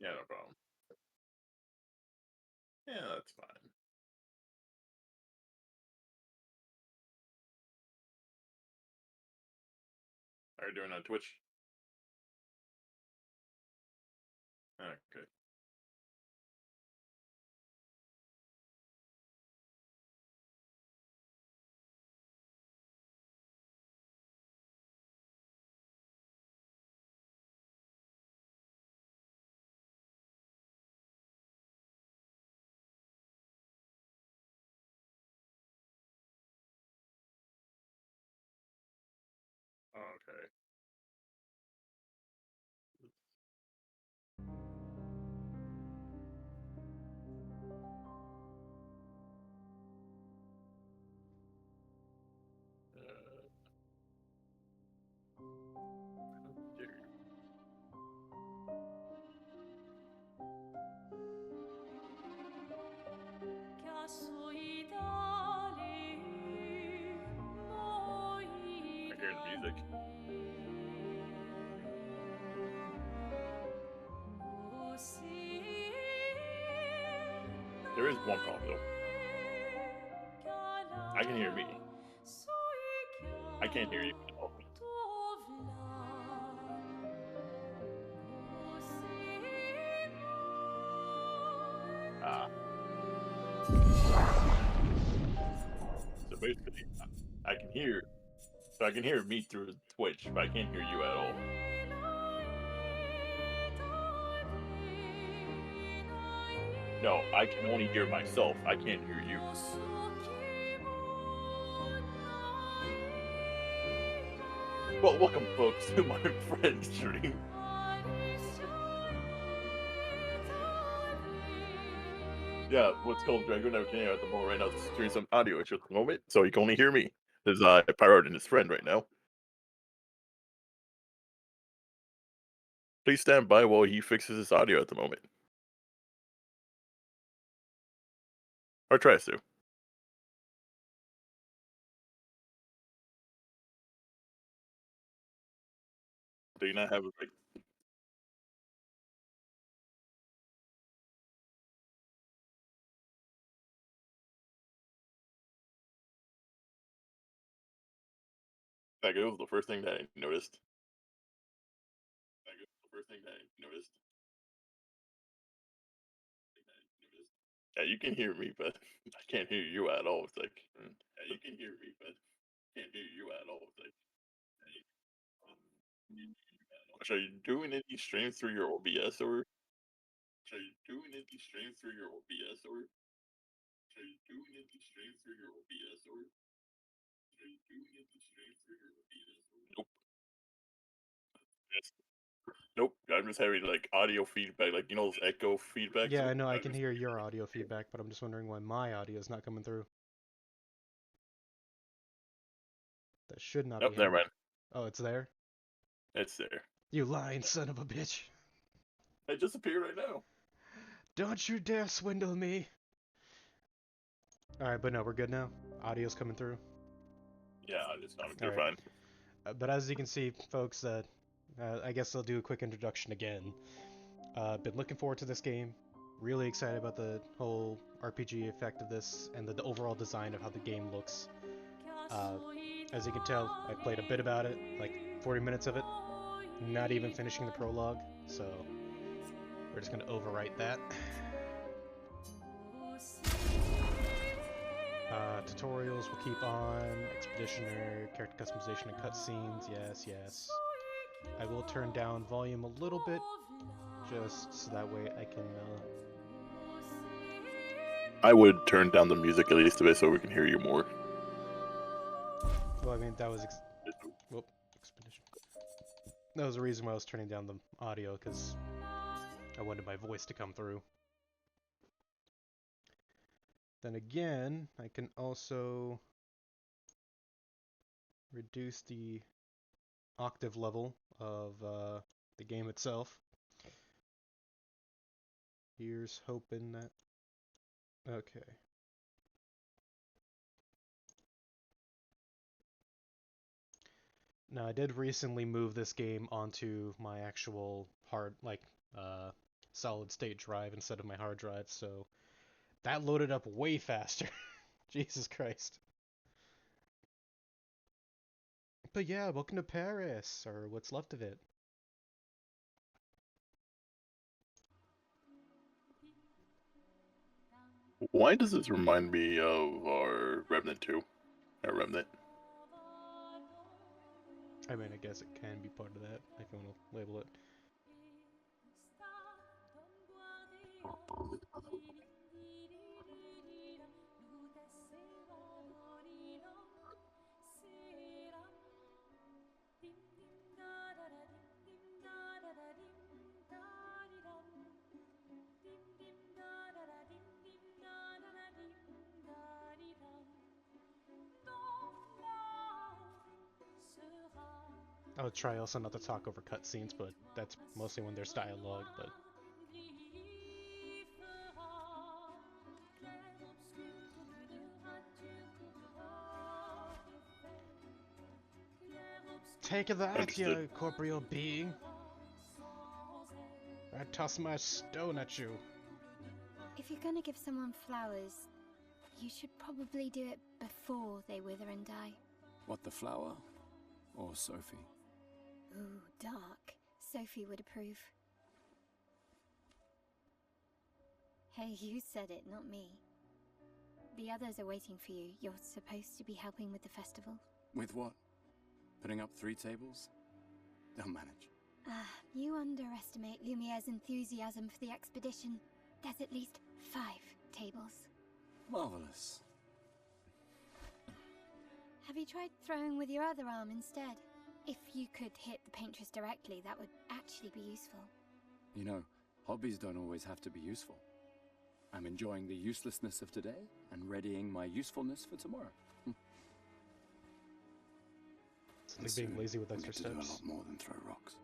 Yeah, no problem. Yeah, that's fine. Are you doing on Twitch? Okay. Okay. Uh, how dare you? I hear the music. There is one problem though. I can hear me. I can't hear you at all. Ah. So basically, I can hear. So I can hear me through Twitch, but I can't hear you at all. No, I can only hear myself. I can't hear you. Well, welcome, folks, to my friend's stream. Yeah, what's called Dragon Arcana at the moment right now. This is doing some audio issues at the moment, so you can only hear me. There's Pyro and his friend right now. Please stand by while he fixes his audio at the moment. Or tries to. Do you not have like that was the first thing that I noticed. That was the first thing that I noticed. Yeah, you can hear me, but I can't hear you at all. It's like yeah, you can hear me, but I can't hear you at all. It's like are you doing any streams through your OBS or are you doing any streams through your OBS or are you doing any streams through your OBS or are you doing any streams through your OBS or nope. Yes. Nope. I'm just having like audio feedback, like you know those echo feedbacks. Yeah, I know I can hear your audio feedback, but I'm just wondering why my audio is not coming through. That should not Nope, be never happening. mind. Oh, it's there? It's there. You lying son of a bitch. It just appeared right now. Don't you dare swindle me. Alright, but no, we're good now. Audio's coming through. Yeah, I just found it. You're Alright. fine. But as you can see, folks, I guess I'll do a quick introduction again. Been looking forward to this game. Really excited about the whole RPG effect of this and the overall design of how the game looks. Uh, as you can tell, I played a bit about it, like 40 minutes of it. Not even finishing the prologue, so we're just going to overwrite that. Tutorials will keep on. Expeditioner, character customization, and cutscenes. Yes, yes. I will turn down volume a little bit, just so that way I can. I would turn down the music at least a bit so we can hear you more. Well, I mean that was. Whoop, expedition. That was the reason why I was turning down the audio, because I wanted my voice to come through. Then again, I can also reduce the octave level of the game itself. Here's hoping that... Okay. Now, I did recently move this game onto my actual hard, solid state drive instead of my hard drive, so that loaded up way faster. Jesus Christ. But yeah, welcome to Paris, or what's left of it. Why does this remind me of our Remnant 2? Our Remnant. I mean, I guess it can be part of that, if you want to label it. I'll try also not to talk over cutscenes, but that's mostly when there's dialogue, but... Take that, Understood. you corporeal being! I toss my stone at you. If you're gonna give someone flowers, you should probably do it before they wither and die. What, the flower? Or Sophie? Ooh, dark. Sophie would approve. Hey, you said it, not me. The others are waiting for you. You're supposed to be helping with the festival. With what? Putting up 3 tables? They'll manage. You underestimate Lumiere's enthusiasm for the expedition. There's at least 5 tables. Marvelous. Have you tried throwing with your other arm instead? If you could hit the Paintress directly, that would actually be useful. You know, hobbies don't always have to be useful. I'm enjoying the uselessness of today and readying my usefulness for tomorrow. It's like being lazy with extra steps. To do a steps. lot more than throw rocks.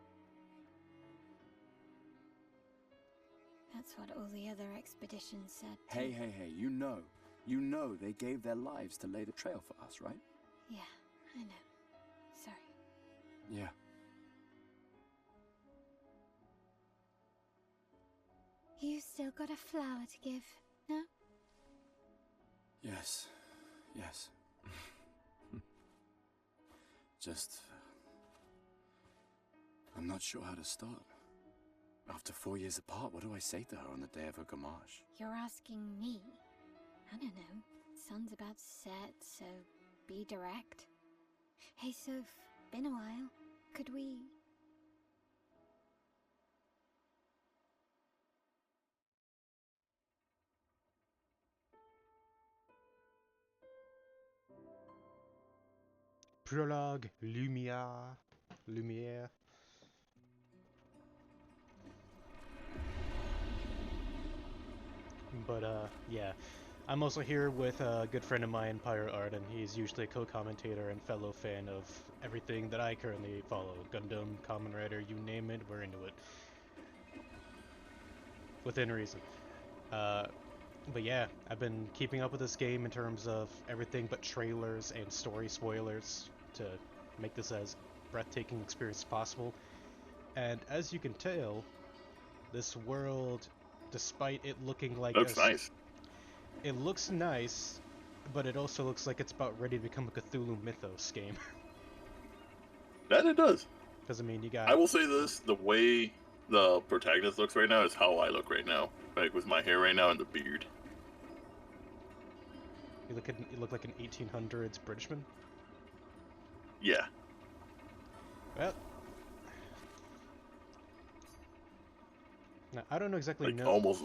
That's what all the other expeditions said. Hey, you know they gave their lives to lay the trail for us, right? Yeah, I know. Sorry. Yeah. You still got a flower to give, no? Yes. Just... I'm not sure how to start. After 4 years apart, what do I say to her on the day of her Gommage? You're asking me? I don't know. Sun's about to set, so be direct. Hey, Soph, been a while. Could we... Prologue, Lumière. But yeah, I'm also here with a good friend of mine, Pyro Art, and he's usually a co-commentator and fellow fan of everything that I currently follow. Gundam, Kamen Rider, you name it, we're into it. Within reason. But yeah, I've been keeping up with this game in terms of everything but trailers and story spoilers to make this as breathtaking experience as possible. And as you can tell, this world, despite it looking like Looks nice. It looks nice, but it also looks like it's about ready to become a Cthulhu Mythos game. That it does. Because I mean, you got... I will say this: the way the protagonist looks right now is how I look right now, like with my hair right now and the beard. You look like an 1800s Britishman. Yeah. Well, now, I don't exactly Like know. almost.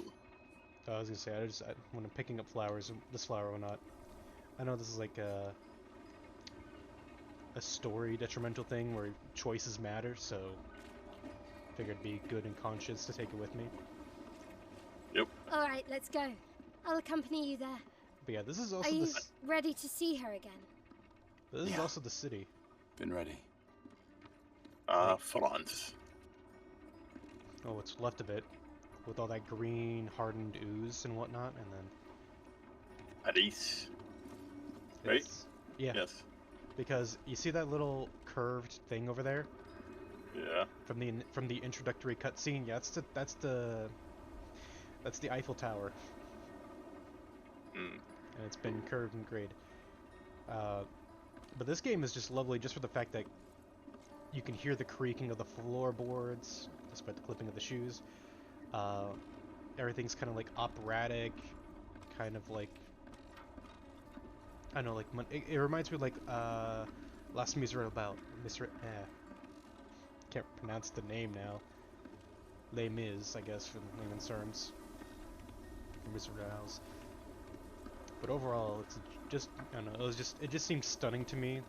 I was gonna say, when I'm picking up flowers, this flower or not. I know this is like a story detrimental thing where choices matter, so figured it'd be good and conscious to take it with me. Yep. Alright, let's go. I'll accompany you there. But yeah, this is also Are you ready to see her again? This is also the city. Been ready. France. Oh, what's left of it, with all that green hardened ooze and whatnot, and then Paris. Right? Yeah. Yes. Because you see that little curved thing over there Yeah. from the introductory cutscene. Yeah, that's the That's the Eiffel Tower, Mm. and it's been curved and grayed. But this game is just lovely just for the fact that you can hear the creaking of the floorboards, despite the clipping of the shoes. Everything's kind of like operatic, kind of like, I don't know, like it reminds me of like Les Miserables, can't pronounce the name now. Les Mis, I guess, from layman's terms. Miserables. But overall, it's just, I don't know, it just seemed stunning to me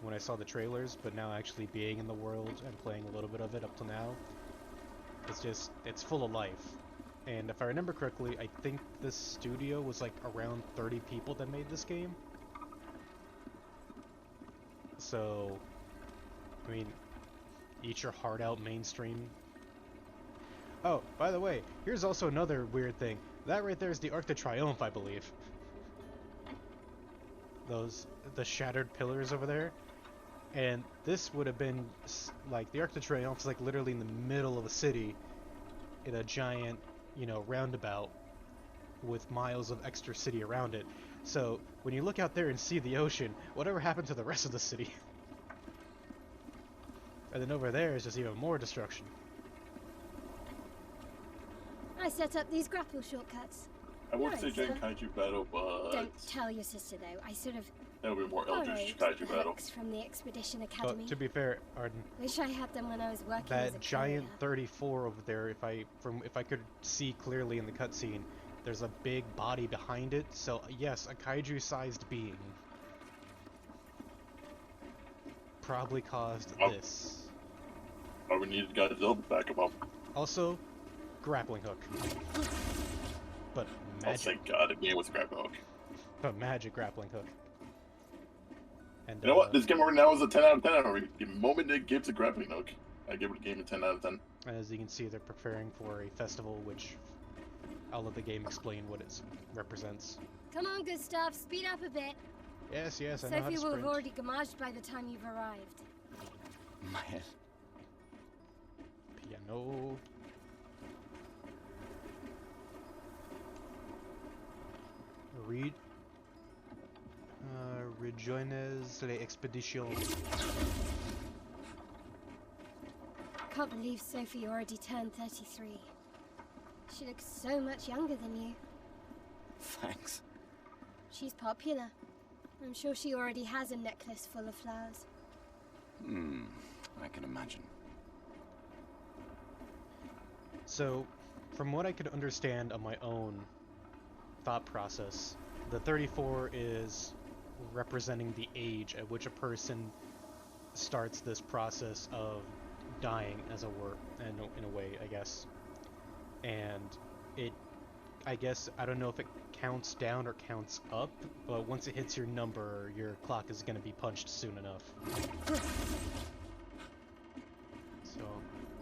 when I saw the trailers, but now actually being in the world and playing a little bit of it up till now, it's full of life. And if I remember correctly, I think this studio was like around 30 people that made this game. So, I mean, eat your heart out, mainstream. Oh, by the way, here's also another weird thing. That right there is the Arc de Triomphe, I believe. The shattered pillars over there. And this would have been, like, the Arc de Triomphe is like literally in the middle of a city in a giant, you know, roundabout with miles of extra city around it. So, when you look out there and see the ocean, whatever happened to the rest of the city? And then over there is just even more destruction. I set up these grapple shortcuts. I would say Nice, Giant huh? Kaiju Battle, but Don't tell your sister though. I sort of that would be more borrowed Eldritch the Kaiju Battle. hooks from the Expedition But Academy. to be fair, Arden, Wish I had them when I was working as a that giant courier. 34 over there, if I could see clearly in the cutscene, there's a big body behind it. So yes, a kaiju-sized being probably caused Oh. this. Oh, we needed Godzilla to back him up. Also, grappling hook. But Oh, magic, thank God, the game was Grab Hook. but magic grappling hook. And You know what? This game right now is a 10 out of 10 already. The moment it gives a grappling hook, I give it a game a 10 out of 10. as you can see, they're preparing for a festival, which I'll let the game explain what it represents. Come on, Gustave, speed up a bit. Yes, yes, I know how Sophie to will have sprint. already gommaged by the time you've arrived. Maelle. Piano. Rejoines l'expedition. Can't believe Sophie already turned 33. She looks so much younger than you. Thanks. She's popular. I'm sure she already has a necklace full of flowers. I can imagine. So, from what I could understand on my own thought process, the 34 is representing the age at which a person starts this process of dying, as a word, in a way, I guess. And it, I guess, I don't know if it counts down or counts up, but once it hits your number, your clock is going to be punched soon enough. So,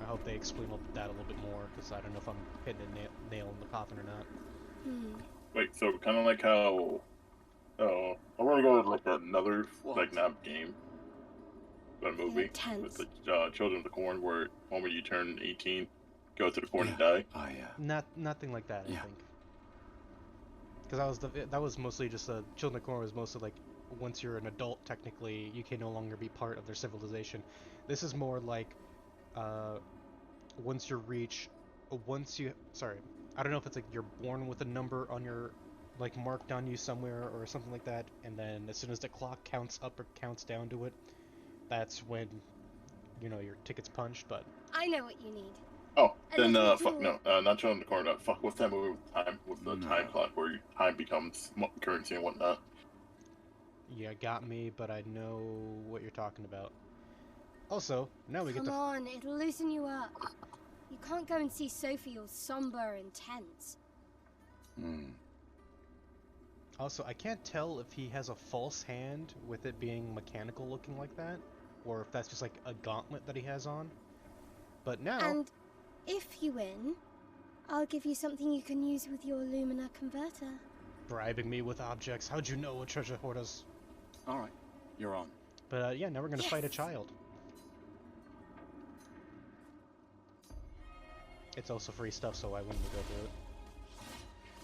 I hope they explain that a little bit more, because I don't know if I'm hitting a nail in the coffin or not. Wait, so kind of like how... Oh, I want to go with like another, like, not game, but a movie with tense. the Children of the Corn, where the moment you turn 18, go to the corn and die. Nothing like that, Yeah. I think. Because that was mostly just Children of the Corn was mostly like, once you're an adult, technically, you can no longer be part of their civilization. This is more like, once you, sorry, I don't know if it's like you're born with a number on your, like, marked on you somewhere or something like that, and then as soon as the clock counts up or counts down to it, that's when, you know, your ticket's punched. But I know what you need. Oh, A then little fuck tool. no, not Children of the Corn. Fuck, what's that movie with the No. time clock where time becomes currency and whatnot? yeah, got me, but I know what you're talking about. Also, now we get Come to on, it'll loosen you up. You can't go and see Sophie all somber and tense. Also, I can't tell if he has a false hand with it being mechanical looking like that, or if that's just like a gauntlet that he has on. But now, And if you win, I'll give you something you can use with your Lumina converter. bribing me with objects, how'd you know what treasure hoarders? Alright, you're on. But yeah, now we're gonna fight a Yes. child. It's also free stuff, so I wouldn't go through it.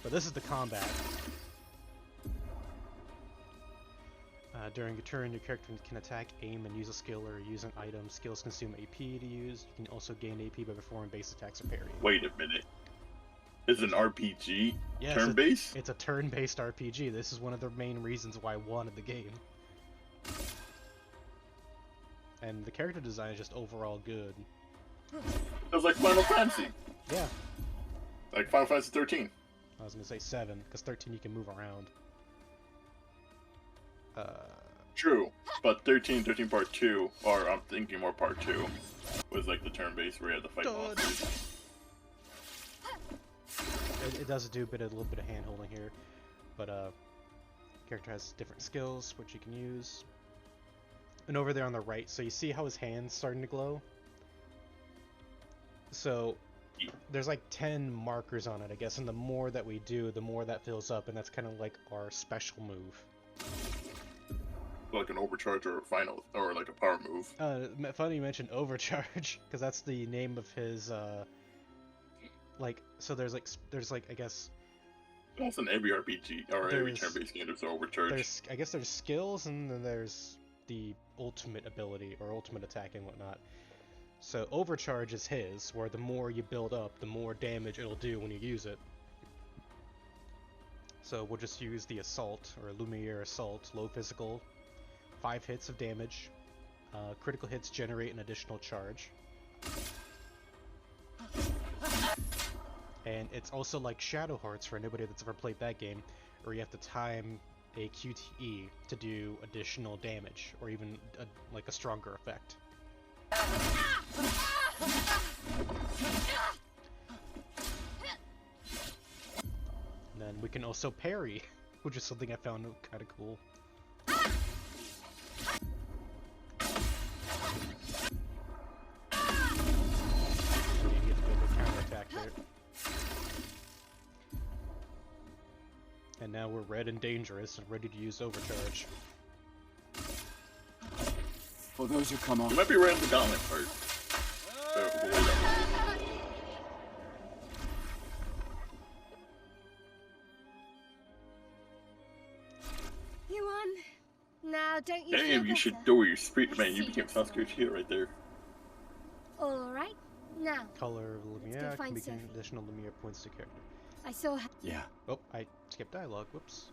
But this is the combat. During a turn, your character can attack, aim, and use a skill or use an item. Skills consume AP to use. You can also gain AP by performing base attacks or parry. Wait a minute. It's an RPG? Yes, Turn-based? It's a turn-based RPG. This is one of the main reasons why I wanted the game. And the character design is just overall good. It was like Final Fantasy. Yeah. Like Final Fantasy 13. I was gonna say 7, because 13 you can move around. True, but 13 Part 2, or I'm thinking more Part 2, was like the turn-based where you had to fight monsters. It does do a little bit of hand-holding here, but character has different skills which you can use. And over there on the right, so you see how his hand's starting to glow? So there's like 10 markers on it, I guess, and the more that we do, the more that fills up, and that's kind of like our special move. Like an overcharge or a final, or like a power move. Funny you mentioned overcharge, because that's the name of his, like, so there's like, I guess... That's in every RPG, or every turn-based game, there's overcharge. I guess there's skills, and then there's the ultimate ability, or ultimate attack and whatnot. So overcharge is his, where the more you build up, the more damage it'll do when you use it. So we'll just use the Assault, or Lumiere Assault, low physical, 5 hits of damage. Critical hits generate an additional charge. And it's also like Shadow Hearts for anybody that's ever played that game, where you have to time a QTE to do additional damage, or even like a stronger effect. And then we can also parry, which is something I found kind of cool. You get to go for counterattack there. And now we're red and dangerous and ready to use overcharge. For those who come up, You might be right in the gauntlet part. The way down. You won. Now, don't you feel Damn, you should do your spirit, man. You became Sasuke Uchiha right there. All right. Now, Color Lumiere can find begin Sophie. additional Lumiere points to character. I saw her. yeah. Oh, I skipped dialogue. Whoops.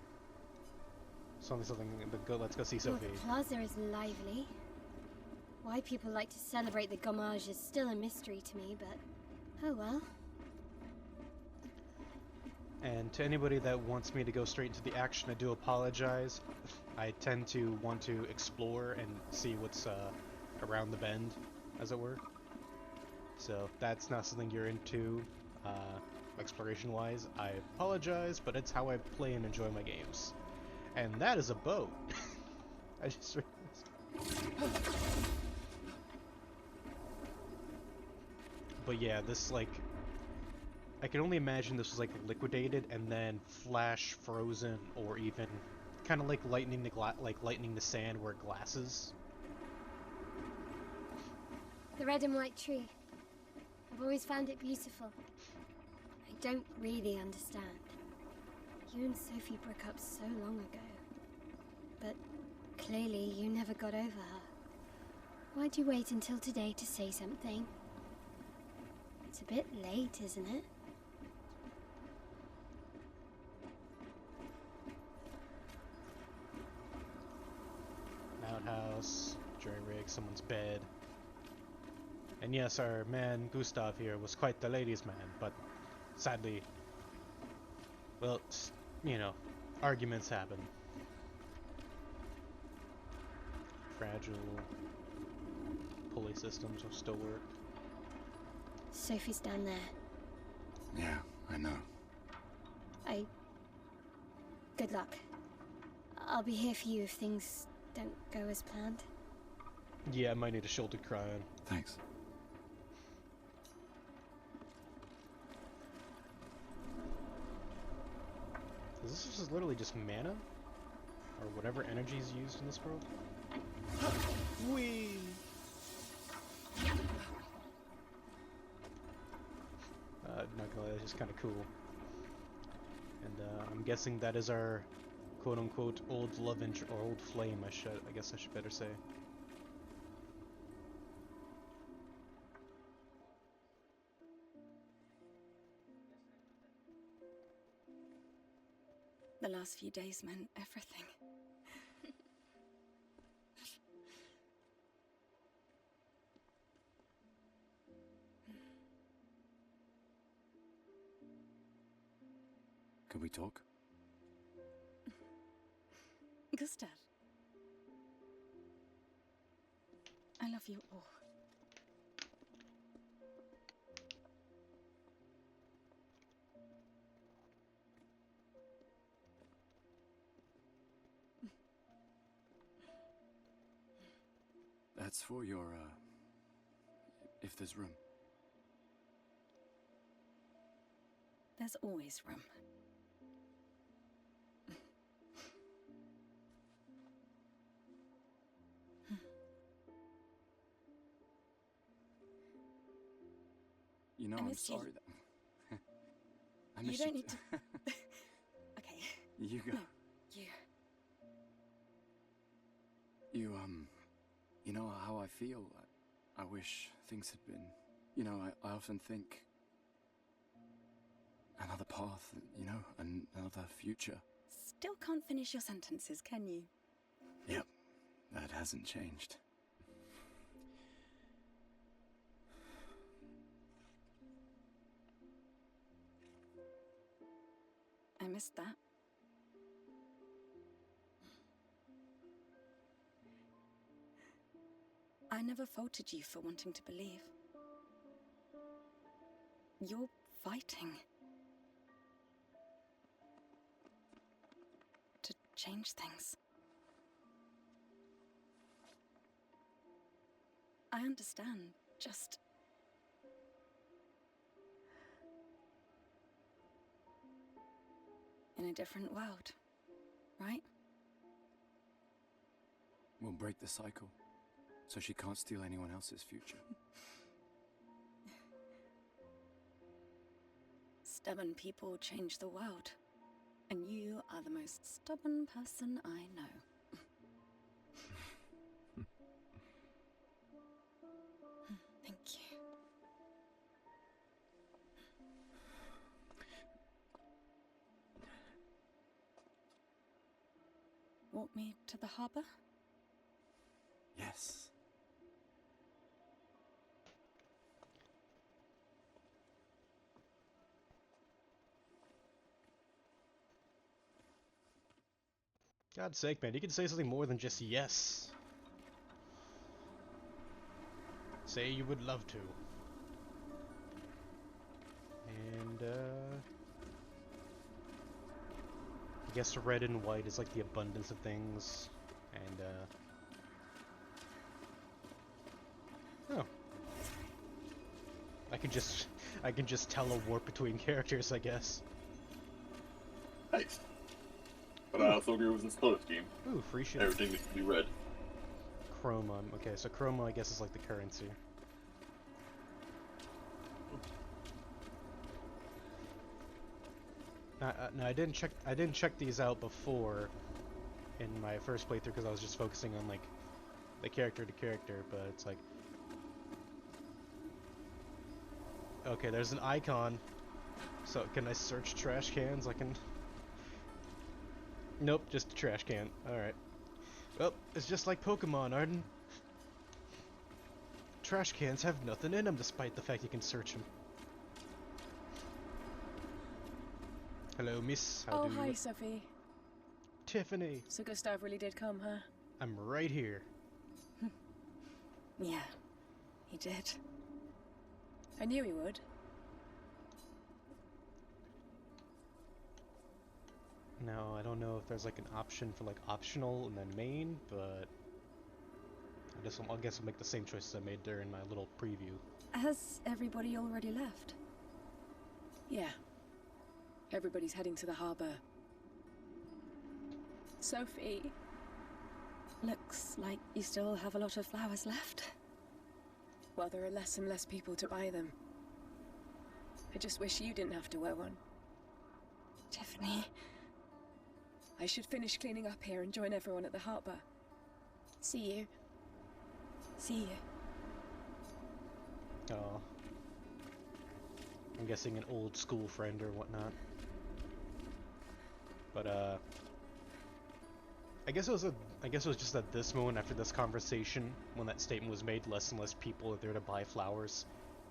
Something. But let's go see Well, Sophie. the plaza is lively. Why people like to celebrate the Gommage is still a mystery to me, but oh well. And to anybody that wants me to go straight into the action, I do apologize. I tend to want to explore and see what's around the bend, as it were. So if that's not something you're into, exploration-wise, I apologize, but it's how I play and enjoy my games. And that is a boat. I just realized. But yeah, this, like, I can only imagine this was like liquidated and then flash frozen, or even kind of like lightning the sand where glass is. The red and white tree. I've always found it beautiful. I don't really understand. You and Sophie broke up so long ago. But clearly you never got over her. Why'd you wait until today to say something? It's a bit late, isn't it? Outhouse, jury rig, someone's bed. And yes, our man Gustave here was quite the ladies' man, but sadly, well, you know, arguments happen. Fragile pulley systems will still work. Sophie's down there. Yeah, I know. Good luck. I'll be here for you if things don't go as planned. Yeah, I might need a shoulder cry on. Thanks. Is this just literally just mana? Or whatever energy is used in this world? Whee! Not gonna lie, that's just kind of cool. And I'm guessing that is our quote-unquote old love interest, or old flame, I guess I should better say. The last few days meant everything. Can we talk? Gustave. I love you all. That's for your, if there's room. There's always room. You know, I I'm miss you. sorry that... I You miss don't you need to... Okay. You go. No, you. You know how I feel? I wish things had been... You know, I often think... Another path, you know, another future. Still can't finish your sentences, can you? Yep, that hasn't changed. I missed that. I never faulted you for wanting to believe. You're fighting. To change things. I understand, just... in a different world, right? We'll break the cycle, so she can't steal anyone else's future. Stubborn people change the world. And you are the most stubborn person I know. Thank you. Walk me to the harbor? Yes. God's sake, man, you can say something more than just yes. Say you would love to. And, I guess red and white is like the abundance of things. And, oh. I can just tell a warp between characters, I guess. Nice. But I also agree with this color scheme. Ooh, free shit. Everything needs to be red. Chroma. Okay, so chroma, I guess, is like the currency. No, I didn't check these out before in my first playthrough because I was just focusing on like the character to character, but it's like, okay, there's an icon. So can I search trash cans? I can. Nope, just a trash can. Alright. Well, it's just like Pokemon, Arden. Trash cans have nothing in them despite the fact you can search them. Hello, miss. How do you... hi, Sophie. Tiffany. So Gustave really did come, huh? I'm right here. Yeah, he did. I knew he would. Now, I don't know if there's like an option for like optional and then main, but I guess I'll make the same choices I made during my little preview. Has everybody already left? Yeah. Everybody's heading to the harbor. Sophie. Looks like you still have a lot of flowers left. Well, there are less and less people to buy them. I just wish you didn't have to wear one. Tiffany. I should finish cleaning up here and join everyone at the harbour. See you. See you. Oh. I'm guessing an old school friend or whatnot. But I guess it was just at this moment after this conversation when that statement was made, less and less people are there to buy flowers.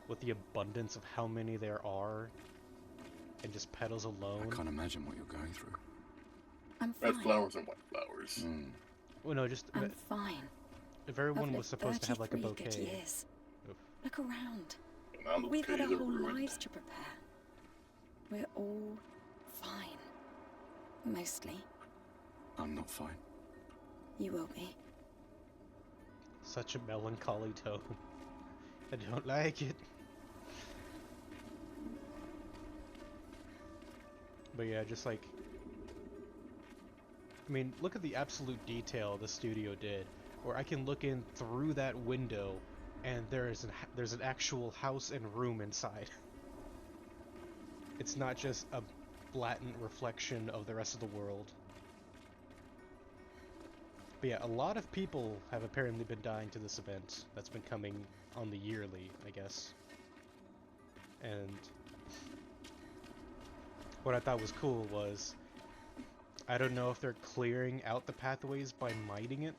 With the abundance of how many there are, and just petals alone. I can't imagine what you're going through. I'm fine. Red flowers and white flowers. Well, no, just I'm fine. if everyone I've was lived supposed to have like a 33 good bouquet. years. Oof. Look around. Now the We've had our bouquets are whole ruined. lives to prepare. We're all fine. Mostly. I'm not fine. You will be. Such a melancholy tone. I don't like it. But yeah, just like, I mean, look at the absolute detail the studio did, where I can look in through that window, and there's an actual house and room inside. It's not just a blatant reflection of the rest of the world. But yeah, a lot of people have apparently been dying to this event that's been coming on the yearly, I guess. And what I thought was cool was, I don't know if they're clearing out the pathways by mining it,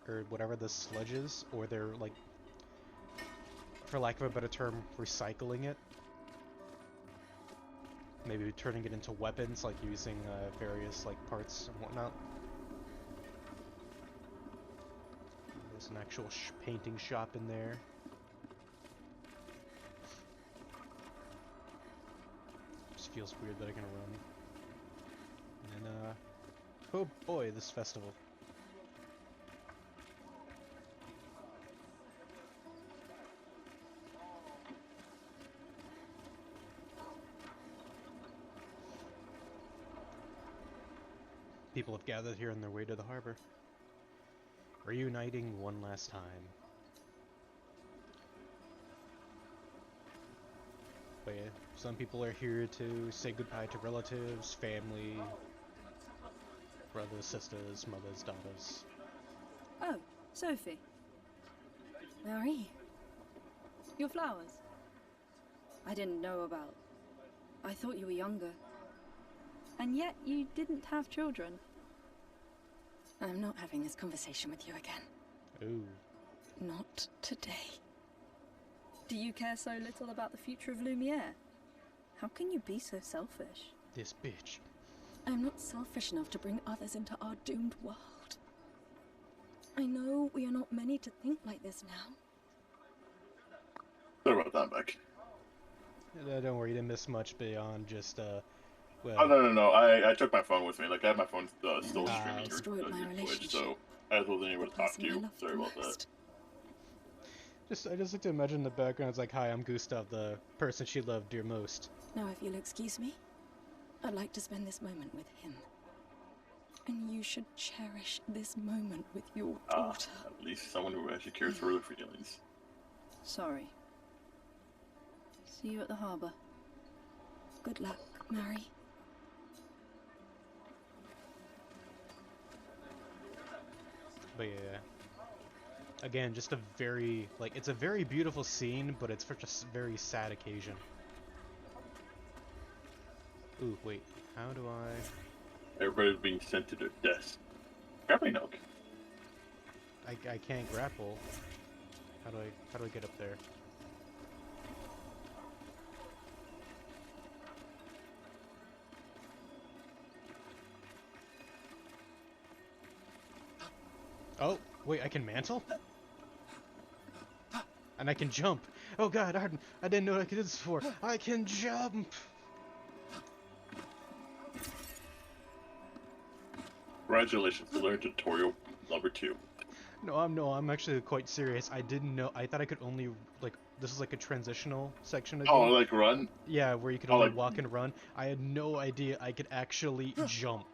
or whatever the sludge is, or they're like, for lack of a better term, recycling it. Maybe turning it into weapons, like using various like parts and whatnot. There's an actual painting shop in there. Just feels weird that I can run. And then, oh boy, this festival. People have gathered here on their way to the harbor, reuniting one last time. But yeah, some people are here to say goodbye to relatives, family, brothers, sisters, mothers, daughters. Oh, Sophie. Marie, Your flowers. I didn't know about. I thought you were younger. And yet you didn't have children. I'm not having this conversation with you again. Ooh. Not today. Do you care so little about the future of Lumiere? How can you be so selfish? This bitch. I'm not selfish enough to bring others into our doomed world. I know we are not many to think like this now. Sorry about that, Beck. Don't worry, you didn't miss much beyond just, well... Oh, no. I took my phone with me. Like, I had my phone still Ah. streaming your Destroyed my Twitch, relationship. so I wasn't able The to talk person to I you. love Sorry the about that. most. I just like to imagine the background. It's like, hi, I'm Gustave, the person she loved dear most. Now, if you'll excuse me, I'd like to spend this moment with him. And you should cherish this moment with your daughter. At least someone who actually cares for her feelings. Sorry. See you at the harbour. Good luck, Mary. But yeah. Again, just a very, like, it's a very beautiful scene, but it's for just a very sad occasion. Ooh, wait, how do I... Everybody's being sent to their deaths. Grappling hook. I can't grapple. How do I get up there? Oh, wait, I can mantle? And I can jump. Oh god, I didn't know I could do this before. I can jump! Congratulations, you learned tutorial number 2. No, I'm actually quite serious. I didn't know. I thought I could only, like, this is like a transitional section of the Oh, game. like run? Yeah, where you could Oh, only like- walk and run. I had no idea I could actually jump.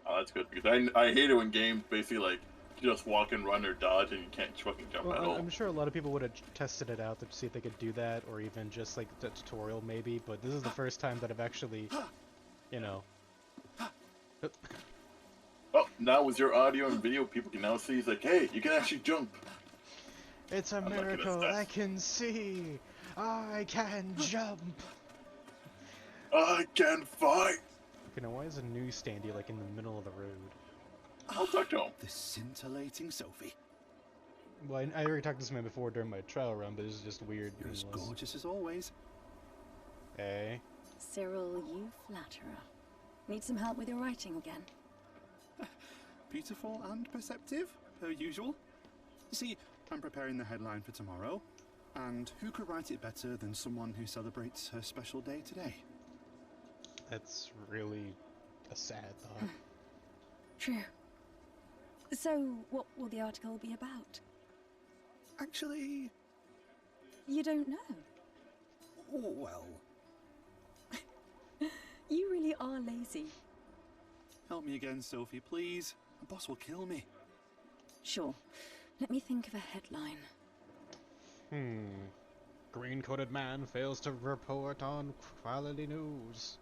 Oh, that's good, because I hate it when games basically, like, just walk and run or dodge, and you can't fucking jump at Well, all. I'm sure a lot of people would have tested it out to see if they could do that, or even just like the tutorial maybe, but this is the first time that I've actually, you know... Oh, now with your audio and video, people can now see. It's like, hey, you can actually jump. It's a I'm not gonna miracle, stop. I can see! I can jump! I can fight. Okay, now why is a newsstandy like in the middle of the road? I'll talk to him. The scintillating Sophie. Well, I already talked to this man before during my trial run, but it's just weird. You're as nonetheless. gorgeous as always. Hey. Cyril, you flatterer. Need some help with your writing again? Beautiful and perceptive, per usual. You see, I'm preparing the headline for tomorrow, and who could write it better than someone who celebrates her special day today? That's really a sad thought. True. So, what will the article be about? Actually, You don't know. well, You really are lazy. help me again, Sophie, please. My boss will kill me. Sure. Let me think of a headline. Green-coated man fails to report on quality news.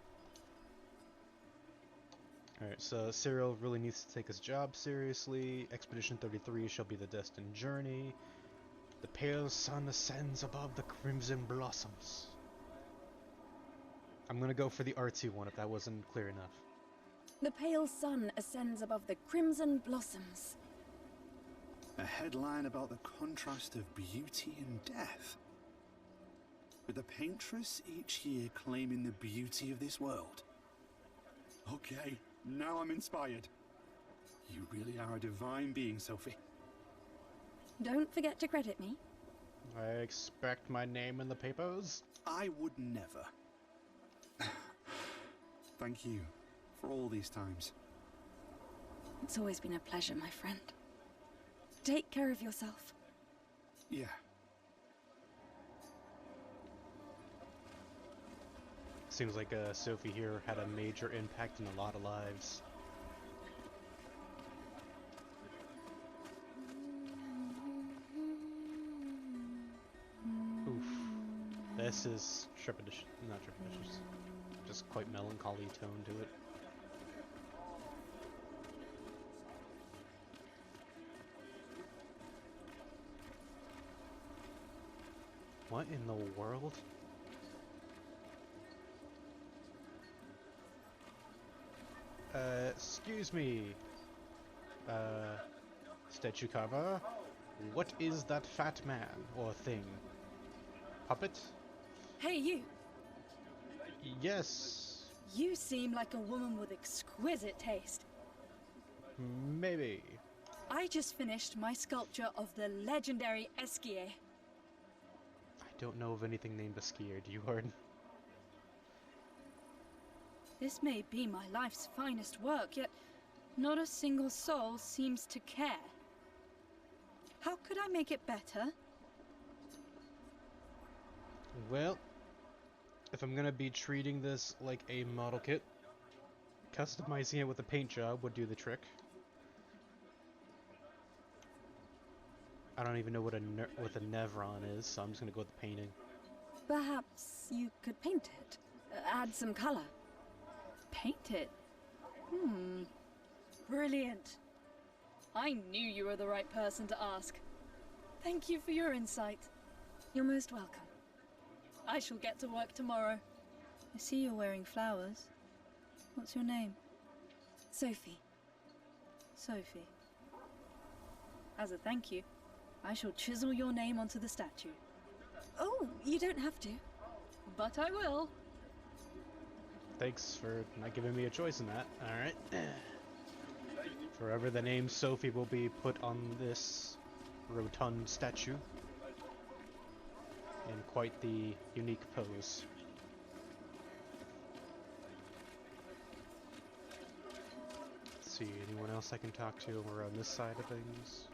Alright, so Cyril really needs to take his job seriously. Expedition 33 shall be the destined journey. The pale sun ascends above the crimson blossoms. I'm gonna go for the artsy one if that wasn't clear enough. The pale sun ascends above the crimson blossoms. A headline about the contrast of beauty and death. With the Paintress each year claiming the beauty of this world. Okay, now I'm inspired. You really are a divine being, Sophie. Don't forget to credit me. I expect my name in the papers. I would never. Thank you for all these times. It's always been a pleasure, my friend. Take care of yourself. Yeah. Seems like Sophie here had a major impact in a lot of lives. Oof. This is trepidatious, not trepidatious, just quite melancholy tone to it. What in the world? Excuse me, statue carver, what is that fat man or thing? Puppet? Hey, you! Yes, You seem like a woman with exquisite taste. maybe. I just finished my sculpture of the legendary Esquier. I don't know of anything named Basquiat, do you, Arden? This may be my life's finest work, yet not a single soul seems to care. How could I make it better? Well, if I'm gonna be treating this like a model kit, customizing it with a paint job would do the trick. I don't even know what a Nevron is, so I'm just gonna go with the painting. Perhaps you could paint it. Add some color. Paint it? Brilliant. I knew you were the right person to ask. Thank you for your insight. You're most welcome. I shall get to work tomorrow. I see you're wearing flowers. What's your name? Sophie. Sophie. As a thank you, I shall chisel your name onto the statue. Oh, you don't have to. But I will. Thanks for not giving me a choice in that. Alright. Forever the name Sophie will be put on this rotund statue. In quite the unique pose. Let's see, anyone else I can talk to over on this side of things?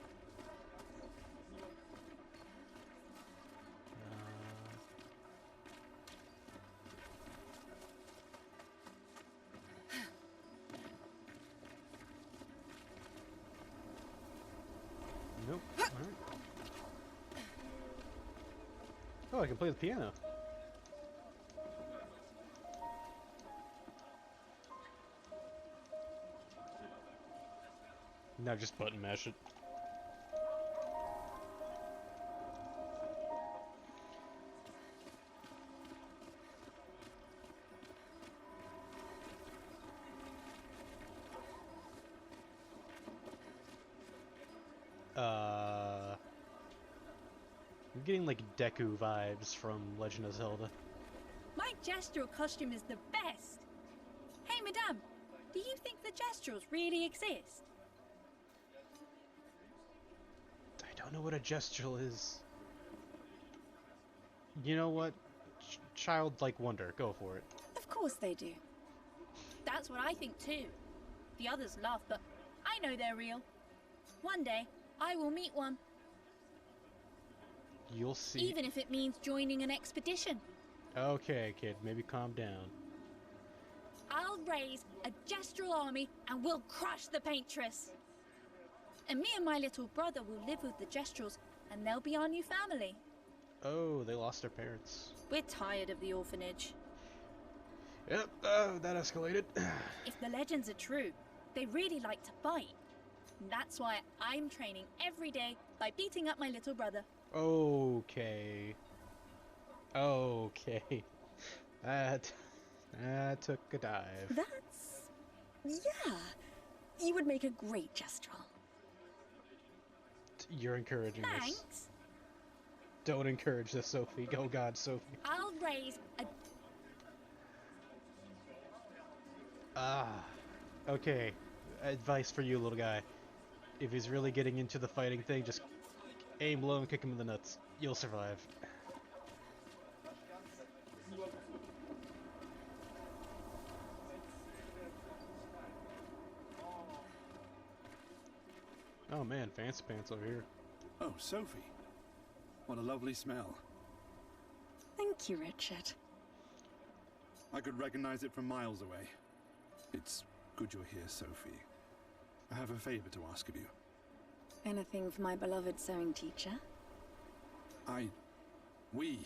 Oh, I can play the piano. Now just button mash it. I'm getting like Deku vibes from Legend of Zelda. My gestural costume is the best. Hey, madame, do you think the gestuals really exist? I don't know what a gestural is. You know what? Childlike wonder. Go for it. Of course they do. That's what I think too. The others laugh, but I know they're real. One day, I will meet one. You'll see. Even if it means joining an expedition. Okay, kid. Maybe calm down. I'll raise a gestural army and we'll crush the Paintress. And me and my little brother will live with the gestrals and they'll be our new family. Oh, they lost their parents. We're tired of the orphanage. Yep, that escalated. If the legends are true, they really like to fight. And that's why I'm training every day by beating up my little brother. Okay. Okay. That took a dive. That's... yeah. You would make a great gestural. You're encouraging this. Thanks. Don't encourage this, Sophie. Oh God, Sophie. I'll raise a... Okay. Advice for you, little guy. If he's really getting into the fighting thing, just aim low and kick him in the nuts. You'll survive. Oh man, fancy pants over here. Oh, Sophie. What a lovely smell. Thank you, Richard. I could recognize it from miles away. It's good you're here, Sophie. I have a favor to ask of you. Anything for my beloved sewing teacher? We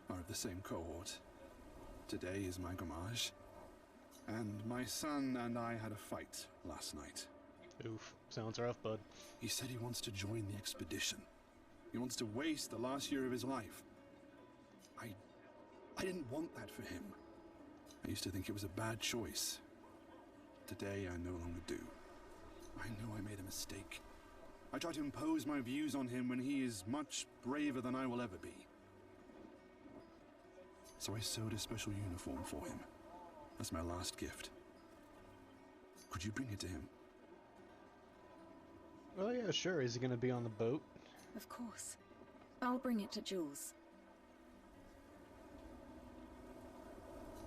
are of the same cohort. Today is my Gommage. And my son and I had a fight last night. Oof, sounds rough, bud. He said he wants to join the expedition. He wants to waste the last year of his life. I didn't want that for him. I used to think it was a bad choice. Today, I no longer do. I know I made a mistake. I tried to impose my views on him when he is much braver than I will ever be. So I sewed a special uniform for him. That's my last gift. Could you bring it to him? Oh yeah, sure. Is he gonna be on the boat? Of course. I'll bring it to Jules.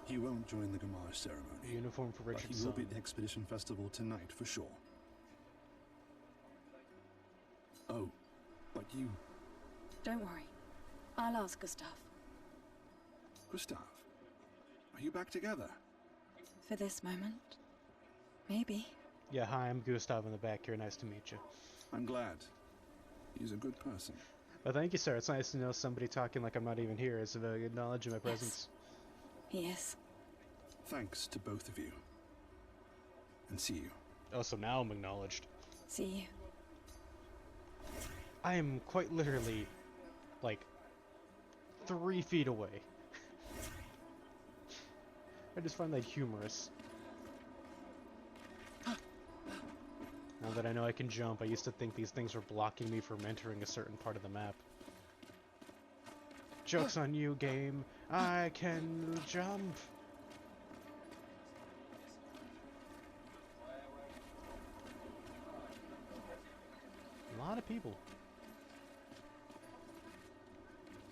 He won't join the Gommage ceremony. Uniform for But Richard's he will son. be at the Expedition Festival tonight for sure. Oh, but you... Don't worry. I'll ask Gustave. Gustave, are you back together? For this moment. Maybe. Yeah, hi, I'm Gustave in the back here. Nice to meet you. I'm glad. He's a good person. Well, thank you, sir. It's nice to know somebody talking like I'm not even here. It's a very good knowledge of my presence. He is. Thanks to both of you. And see you. Oh, so now I'm acknowledged. See you. I am quite literally, like, 3 feet away. I just find that humorous. Now that I know I can jump, I used to think these things were blocking me from entering a certain part of the map. Joke's on you, game. I can jump. A lot of people.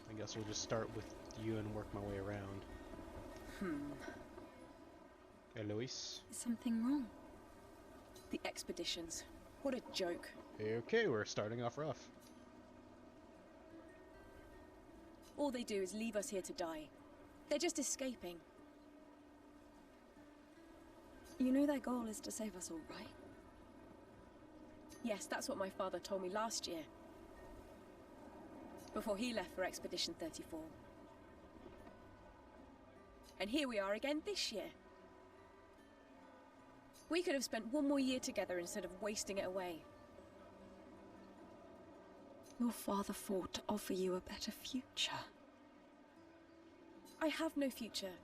I guess we'll just start with you and work my way around. Eloise? Is something wrong? The expeditions. What a joke. Okay, we're starting off rough. All they do is leave us here to die. They're just escaping. You know their goal is to save us all, right? Yes, that's what my father told me last year. Before he left for Expedition 34. and here we are again this year. We could have spent one more year together instead of wasting it away. Your father fought to offer you a better future. I have no future.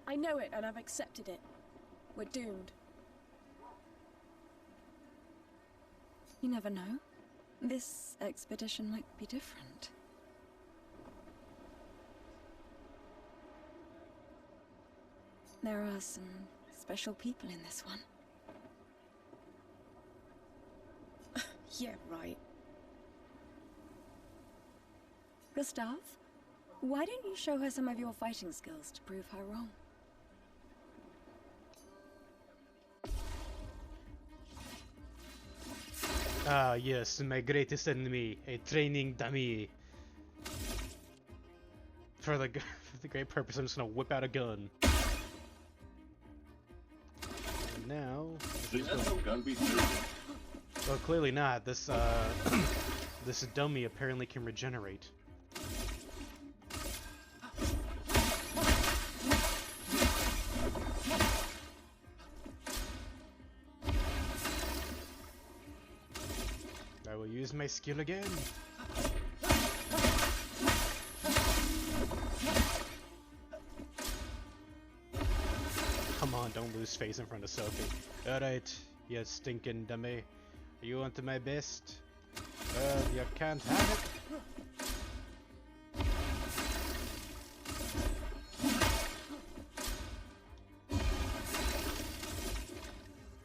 I know it, and I've accepted it. We're doomed. You never know. This expedition might be different. There are some special people in this one. Yeah, right. Gustave, why don't you show her some of your fighting skills to prove her wrong? Ah, yes, my greatest enemy, a training dummy. For the great purpose, I'm just gonna whip out a gun. And now... That's no gun be true. Well, clearly not. This, this dummy apparently can regenerate. I will use my skill again. Come on, don't lose face in front of Sophie. Alright, you stinking dummy. You want my best? You can't have it.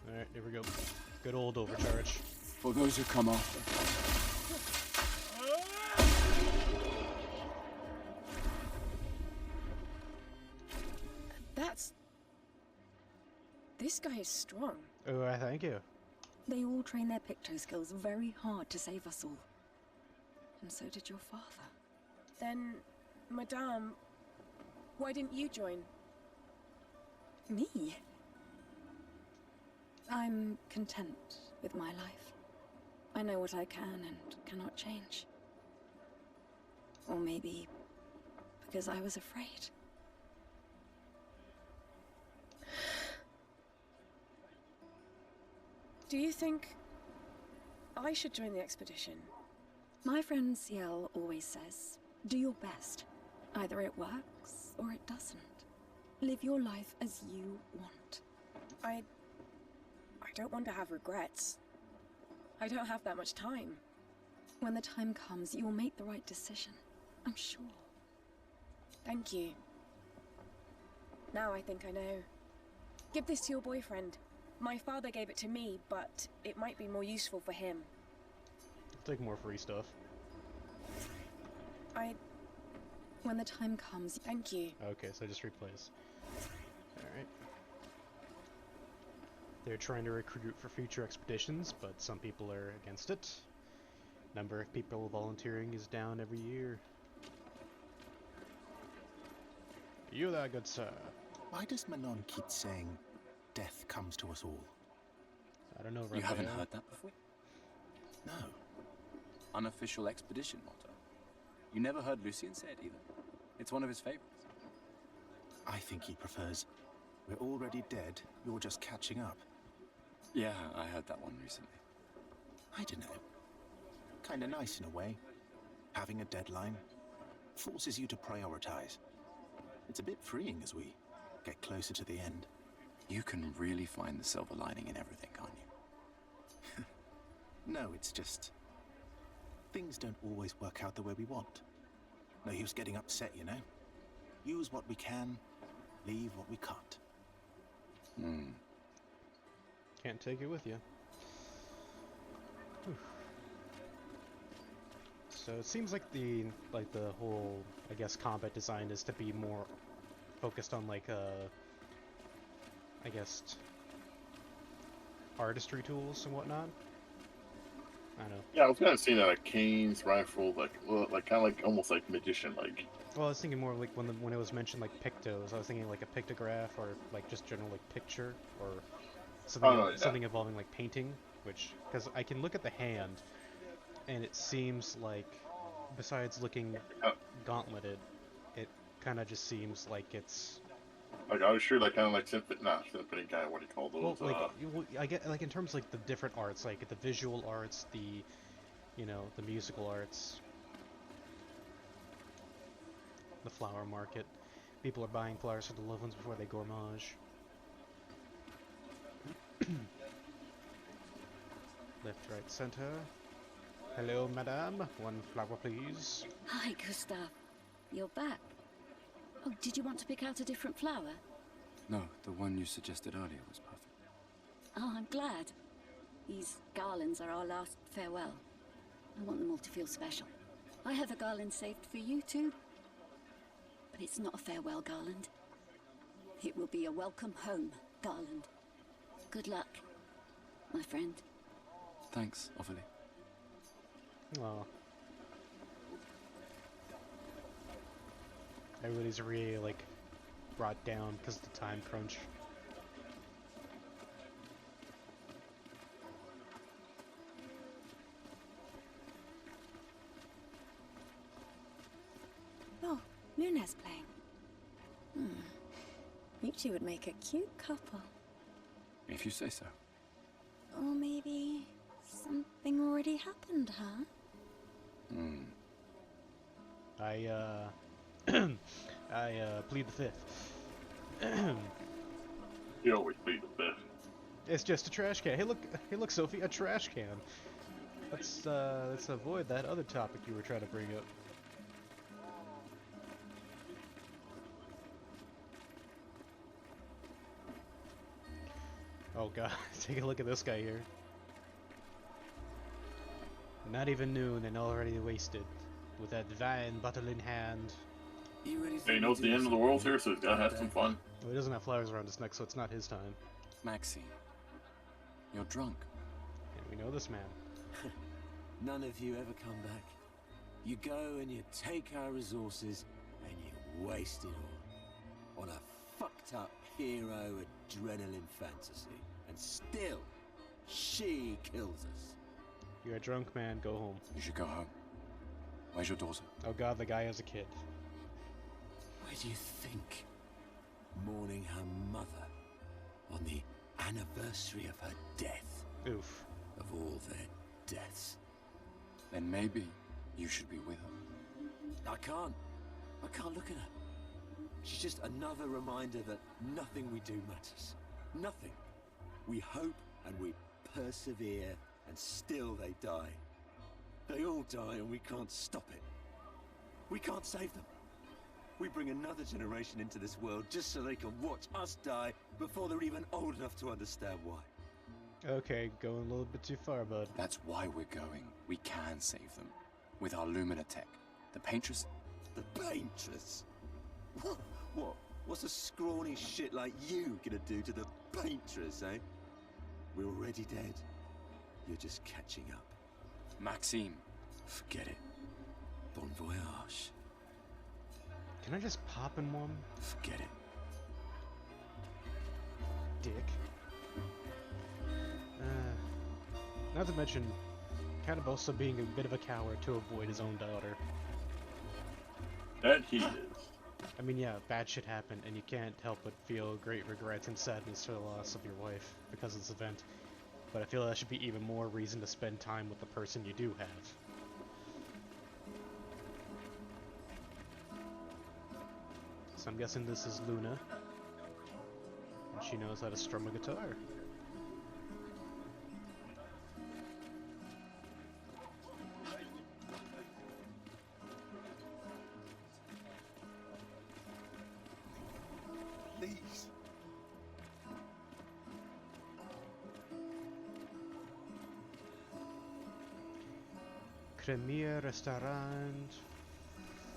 Alright, here we go. Good old overcharge. For those who come after. This guy is strong. Oh, thank you. They all train their picto skills very hard to save us all. And so did your father. Then, Madame, why didn't you join? Me? I'm content with my life. I know what I can and cannot change. Or maybe because I was afraid. Do you think I should join the expedition? My friend Ciel always says, do your best. Either it works or it doesn't. Live your life as you want. I don't want to have regrets. I don't have that much time. When the time comes, you will make the right decision. I'm sure. Thank you. Now I think I know. Give this to your boyfriend. My father gave it to me, but it might be more useful for him. I'll take more free stuff. When the time comes... Thank you. Okay, so just replace. Alright. They're trying to recruit for future expeditions, but some people are against it. Number of people volunteering is down every year. You there, good sir. Why does Manon keep saying, death comes to us all? I don't know, You haven't Raphael. heard that before? No. Unofficial expedition motto. You never heard Lucien say it either. It's one of his favorites. I think he prefers, we're already dead, you're just catching up. Yeah, I heard that one recently. I don't know. Kinda nice in a way. Having a deadline forces you to prioritize. It's a bit freeing as we get closer to the end. You can really find the silver lining in everything, can't you? No, it's just... things don't always work out the way we want. No use getting upset, you know? Use what we can, leave what we can't. Can't take it with you. Whew. So it seems like the whole, I guess, combat design is to be more focused on like I guess artistry tools and whatnot. I don't know. Yeah, I was kind of seeing that like canes, rifle, like kind of like almost like magician, like. Well, I was thinking more like when it was mentioned like pictos, I was thinking like a pictograph or like just general like picture or something something involving like painting, which because I can look at the hand and it seems like besides looking gauntleted, it kind of just seems like it's Like I was sure that kind of like symphony, not symphony kind of what do you call Well, those? I get like in terms of like the different arts, like the visual arts, the, you know, the musical arts, the flower market. People are buying flowers for the loved ones before they gommage. Left, right, center. Hello, madame. One flower, please. Hi, Gustave. You're back. Oh, did you want to pick out a different flower? No, the one you suggested earlier was perfect. Oh, I'm glad. These garlands are our last farewell. I want them all to feel special. I have a garland saved for you too. But it's not a farewell garland. It will be a welcome home garland. Good luck, my friend. Thanks, Ophelie. Aw. Everybody's really, like, brought down because of the time crunch. Oh, Luna's playing. You two would make a cute couple. If you say so. Or maybe something already happened, huh? I plead the fifth. You always plead the fifth. It's just a trash can. Hey look, Sophie, a trash can. Let's avoid that other topic you were trying to bring up. Oh god, take a look at this guy here. Not even noon and already wasted. With that divine bottle in hand. He knows the end of the world here, so he's gotta have some fun. Well, he doesn't have flowers around his neck, so it's not his time. Maxine, you're drunk. And we know this man. None of you ever come back. You go and you take our resources and you waste it all on a fucked up hero adrenaline fantasy. And still, she kills us. You're a drunk man, go home. You should go home. Where's your daughter? Oh god, the guy has a kid. Where do you think? Mourning her mother on the anniversary of her death. Oof. Of all their deaths. Then maybe you should be with her. I can't look at her. She's just another reminder that nothing we do matters. Nothing. We hope and we persevere, and still they die. They all die and we can't stop it. We can't save them. We bring another generation into this world just so they can watch us die before they're even old enough to understand why. Okay, going a little bit too far, bud. That's why we're going. We can save them. With our Lumina tech. The Paintress... The Paintress? What? What's a scrawny shit like you gonna do to the Paintress, eh? We're already dead. You're just catching up. Maxime. Forget it. Bon voyage. Can I just pop in one? Forget it. Dick. Not to mention, kind of also being a bit of a coward to avoid his own daughter. That he is. I mean, yeah, bad shit happened, and you can't help but feel great regrets and sadness for the loss of your wife because of this event. But I feel that should be even more reason to spend time with the person you do have. So I'm guessing this is Luna. And she knows how to strum a guitar. Please. Premier Restaurant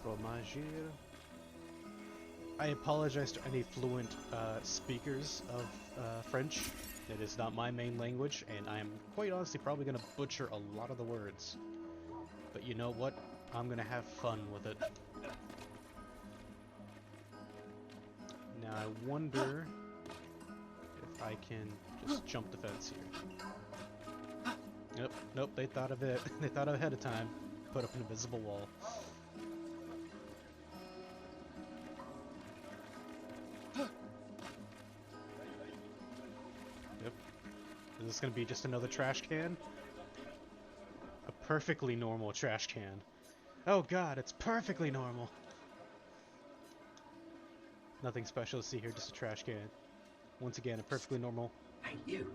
Fromager. I apologize to any fluent speakers of French. It is not my main language, and I am quite honestly probably going to butcher a lot of the words. But you know what? I'm going to have fun with it. Now I wonder if I can just jump the fence here. Nope, they thought of it. They thought ahead of time. Put up an invisible wall. Is this gonna be just another trash can? A perfectly normal trash can. Oh god, it's perfectly normal! Nothing special to see here, just a trash can. Once again, a perfectly normal... Hey, you!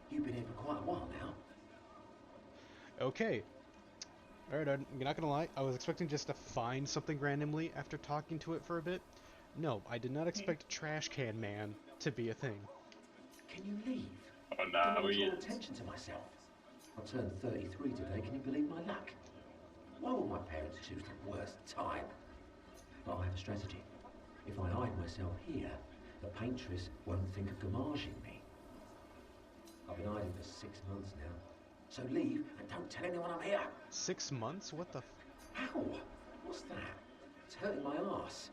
You've been here for quite a while now. Okay. Alright, I'm not gonna lie, I was expecting just to find something randomly after talking to it for a bit. No, I did not expect Trash Can Man to be a thing. Can you leave? Oh, Don't now want to he draw is. attention to myself. I turned 33 today, can you believe my luck? Why would my parents choose the worst time? But I have a strategy. If I hide myself here, the Paintress won't think of Gommaging me. I've been hiding for 6 months now. So leave and don't tell anyone I'm here. 6 months? What the Ow! What's that? It's hurting my arse.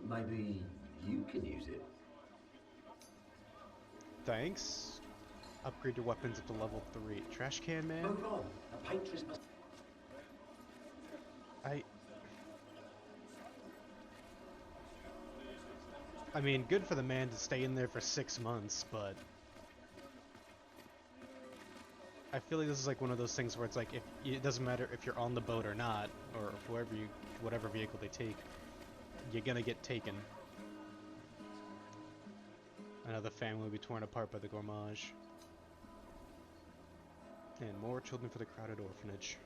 Maybe you can use it. Thanks. Upgrade your weapons up to level 3. Trash Can Man? Move on. The Paintress must... I mean, good for the man to stay in there for 6 months, but... I feel like this is like one of those things where it's like, if it doesn't matter if you're on the boat or not, or whatever vehicle they take, you're gonna get taken. Another family will be torn apart by the Gommage. And more children for the crowded orphanage.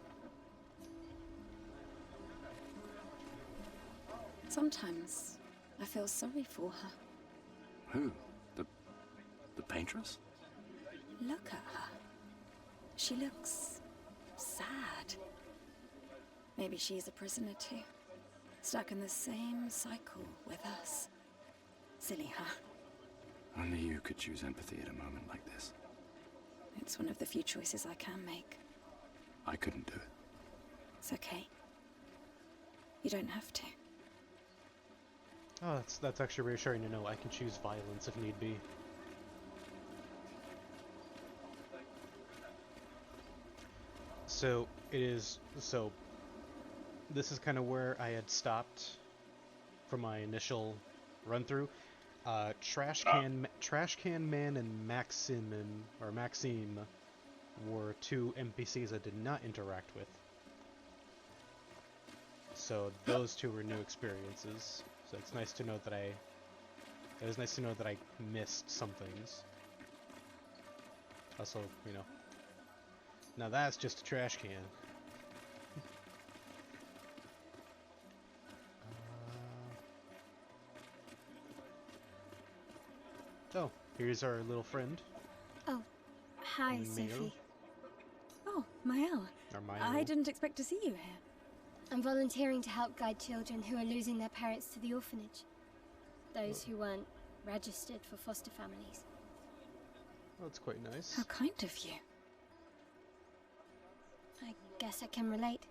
Sometimes I feel sorry for her. Who? The Paintress? Look at her. She looks sad. Maybe she's a prisoner too. Stuck in the same cycle with us. Silly her. Only you could choose empathy at a moment like this. It's one of the few choices I can make. I couldn't do it. It's okay. You don't have to. Oh, that's actually reassuring to know. I can choose violence if need be. So this is kind of where I had stopped for my initial run through. Trash Can Man and Maxime were two NPCs I did not interact with. So those two were new experiences. So it's nice to know that it was nice to know that I missed some things. Also, you know, now that's just a trash can. Oh, here's our little friend. Oh, hi, Maelle. Sophie. Oh, Maelle. Or Maelle. I didn't expect to see you here. I'm volunteering to help guide children who are losing their parents to the orphanage. Those who weren't registered for foster families. Well, that's quite nice. How kind of you. I guess I can relate.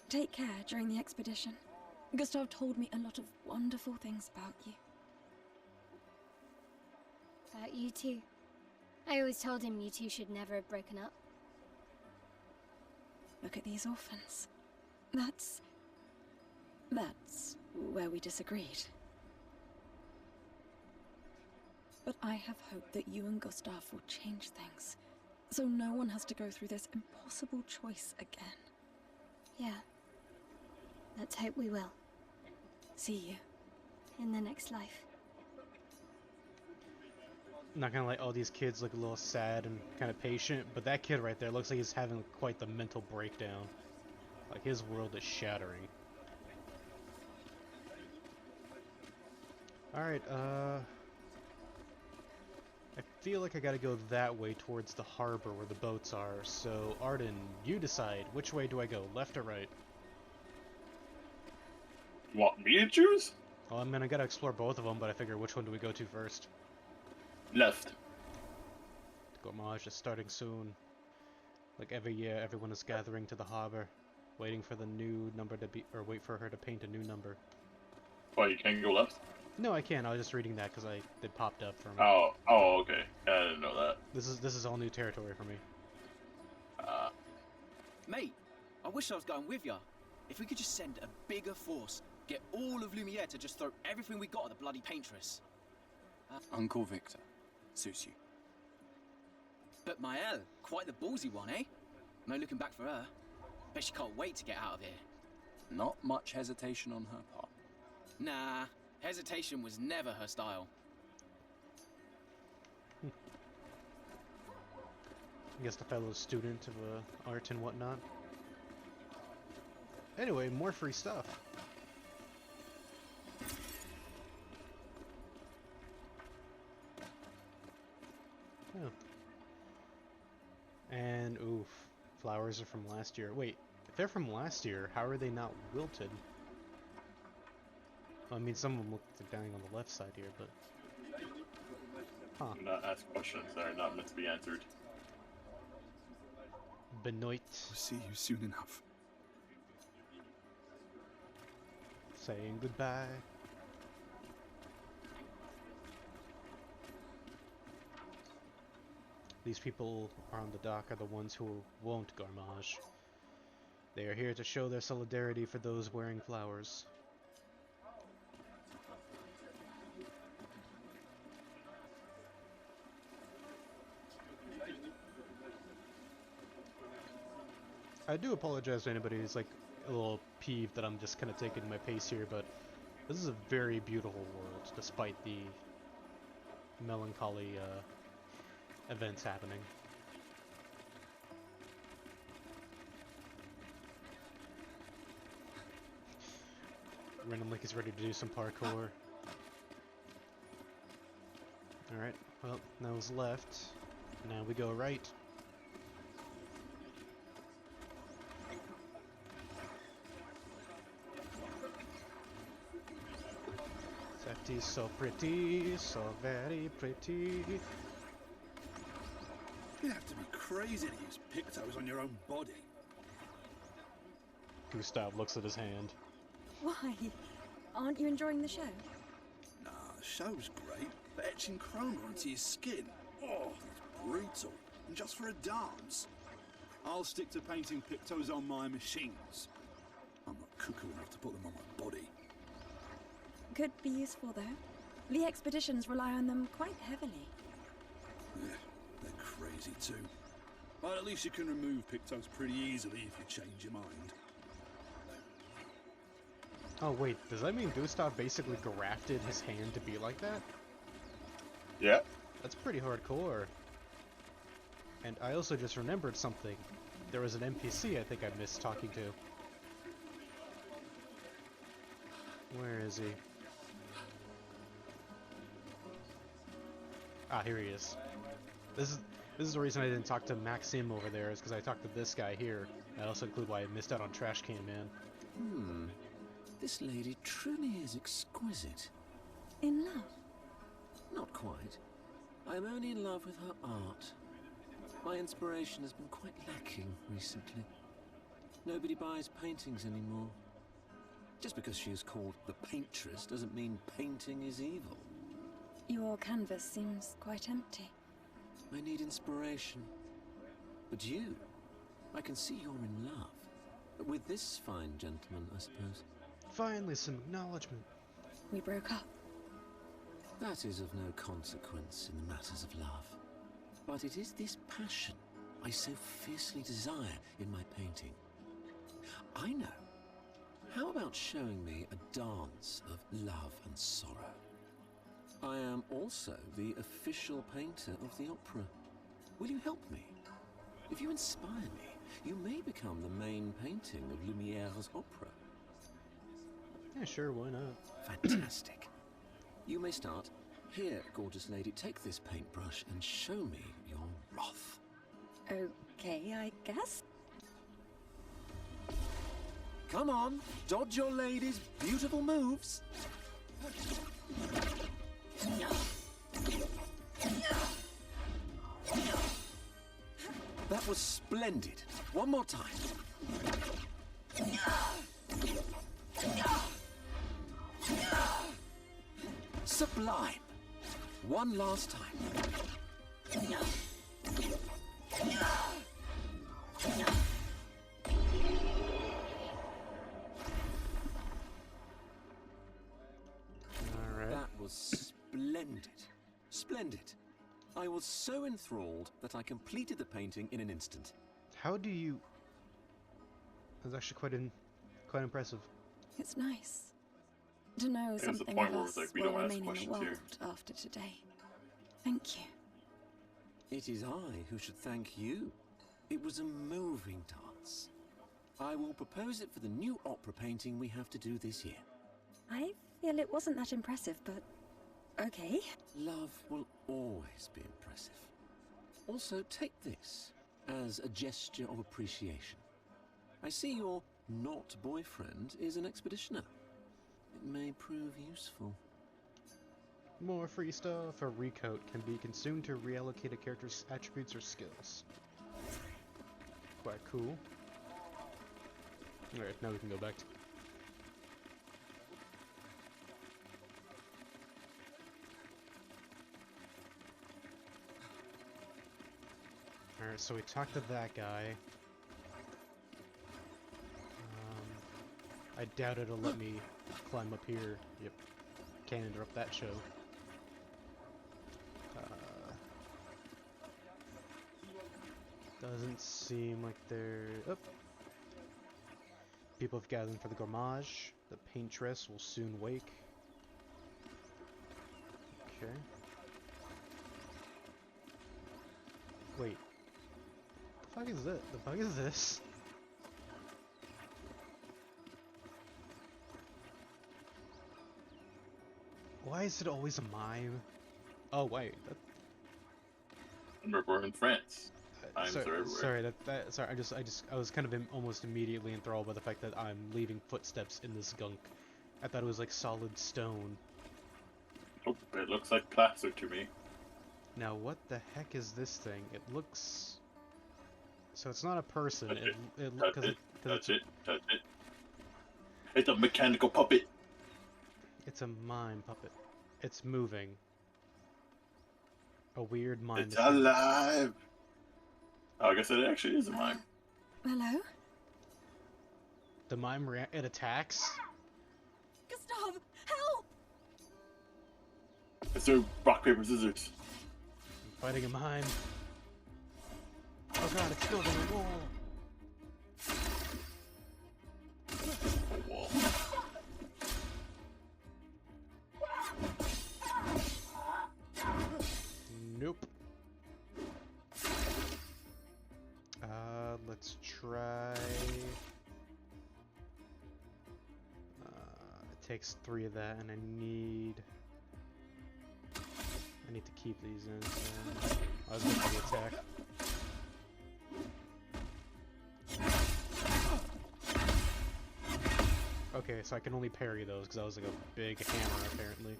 Take care during the expedition. Gustave told me a lot of wonderful things about you. About you too. I always told him you two should never have broken up. Look at these orphans. That's where we disagreed. But I have hope that you and Gustave will change things, so no one has to go through this impossible choice again. Yeah. Let's hope we will. See you. In the next life. Not gonna lie, all these kids look a little sad and kind of patient, but that kid right there looks like he's having quite the mental breakdown. Like his world is shattering. Alright, I feel like I gotta go that way towards the harbor where the boats are, so Arden, you decide, which way do I go, left or right? You want me to choose? Well, I mean, I gotta explore both of them, but I figure which one do we go to first? Left. Gommage is starting soon. Like every year, everyone is gathering to the harbor, waiting for the new number to be, or wait for her to paint a new number. Why, you can't go left? No, I can. I was just reading that because it popped up for me. Oh, okay. I didn't know that. This is all new territory for me. Mate, I wish I was going with ya. If we could just send a bigger force, get all of Lumiere to just throw everything we got at the bloody Paintress. Uncle Victor. Suits you. But Maelle, quite the ballsy one, eh? No looking back for her. Bet she can't wait to get out of here. Not much hesitation on her part. Nah, hesitation was never her style. I guess the fellow student of art and whatnot. Anyway, more free stuff. Oh. And oof, flowers are from last year. Wait, if they're from last year, how are they not wilted? I mean, some of them look like dying on the left side here, but huh. Do not ask questions that are not meant to be answered. Benoit. We'll see you soon enough. Saying goodbye. These people are on the dock are the ones who won't Gommage. They are here to show their solidarity for those wearing flowers. I do apologize to anybody who's like a little peeved that I'm just kind of taking my pace here, but this is a very beautiful world despite the melancholy events happening. Random Link is ready to do some parkour. Alright, well, that was left. Now we go right. That is so pretty, so very pretty. You'd have to be crazy to use pictos on your own body. Gustave looks at his hand. Why? Aren't you enjoying the show? Nah, the show's great, but etching chroma onto your skin, oh, that's brutal. And just for a dance. I'll stick to painting pictos on my machines. I'm not cuckoo enough to put them on my body. Could be useful, though. The expeditions rely on them quite heavily. Yeah, they're crazy too. But at least you can remove pictos pretty easily if you change your mind. Oh wait, does that mean Gustave basically grafted his hand to be like that? Yeah. That's pretty hardcore. And I also just remembered something. There was an NPC I think I missed talking to. Where is he? Ah, here he is. This is the reason I didn't talk to Maxim over there, is because I talked to this guy here. That also includes why I missed out on Trash Can Man. This lady truly is exquisite. In love? Not quite. I'm only in love with her art. My inspiration has been quite lacking recently. Nobody buys paintings anymore. Just because she is called the Paintress doesn't mean painting is evil. Your canvas seems quite empty. I need inspiration. But you, I can see you're in love. With this fine gentleman, I suppose. Finally, some acknowledgement. We broke up. That is of no consequence in the matters of love. But it is this passion I so fiercely desire in my painting. I know. How about showing me a dance of love and sorrow? I am also the official painter of the opera. Will you help me? If you inspire me, you may become the main painting of Lumiere's opera. Yeah, sure, why not? Fantastic. You may start. Here, gorgeous lady, take this paintbrush and show me your wrath. Okay, I guess. Come on, dodge your lady's beautiful moves. That was splendid. One more time. Sublime. One last time. Alright. That was splendid. Splendid. I was so enthralled that I completed the painting in an instant. How do you... That's actually quite impressive. It's nice to know There's the something point of where us it's like, we will don't ask remain in the questions world here. after today. Thank you. It is I who should thank you. It was a moving dance. I will propose it for the new opera painting we have to do this year. I feel it wasn't that impressive, but okay. Love will always be impressive. Also, take this as a gesture of appreciation. I see your not boyfriend is an expeditioner. It may prove useful. More free stuff. A recoat can be consumed to reallocate a character's attributes or skills. Quite cool. Alright, now we can go back to... Alright, so we talked to that guy. I doubt it'll let me climb up here. Yep. Can't interrupt that show. Doesn't seem like they're... Oh. People have gathered for the Gommage. The Paintress will soon wake. Okay. Wait. The fuck is it? The fuck is this? Why is it always a mime? Oh wait. Remember, we're in France. Times are everywhere. Sorry. I was kind of almost immediately enthralled by the fact that I'm leaving footsteps in this gunk. I thought it was like solid stone. Oh, it looks like plaster to me. Now, what the heck is this thing? It looks... So it's not a person. Touch it. It's a mechanical puppet. It's a mime puppet. It's moving. A weird mime. It's alive. Oh, I guess it actually is a mime. Hello? The mime it attacks? Gustave, help! It's a rock, paper, scissors. I'm fighting a mime. Oh god, it's building a wall. A wall. Nope. Let's try... it takes 3 of that, and I need to keep these in, so... I was going to the attack. Okay, so I can only parry those, because that was like a big hammer, apparently.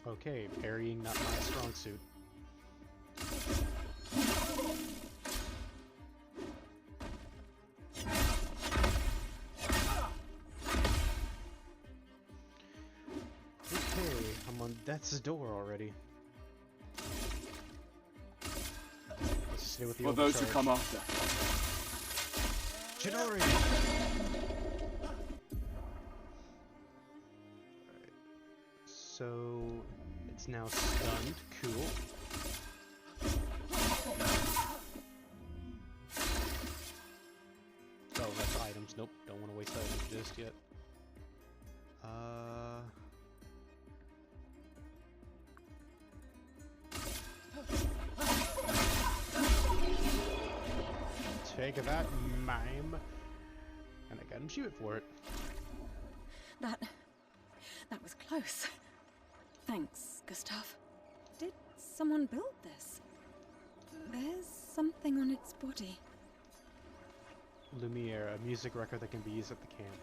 Okay, parrying not my strong suit. Okay, I'm on death's door already. Let's stay with the For those who come after. Chidori! So it's now stunned. Cool. Oh, that's items. Nope, don't want to waste items just yet. Take that, mime. And I got him shoot for it. That was close. Thanks, Gustave. Did someone build this? There's something on its body. Lumiere, a music record that can be used at the camp.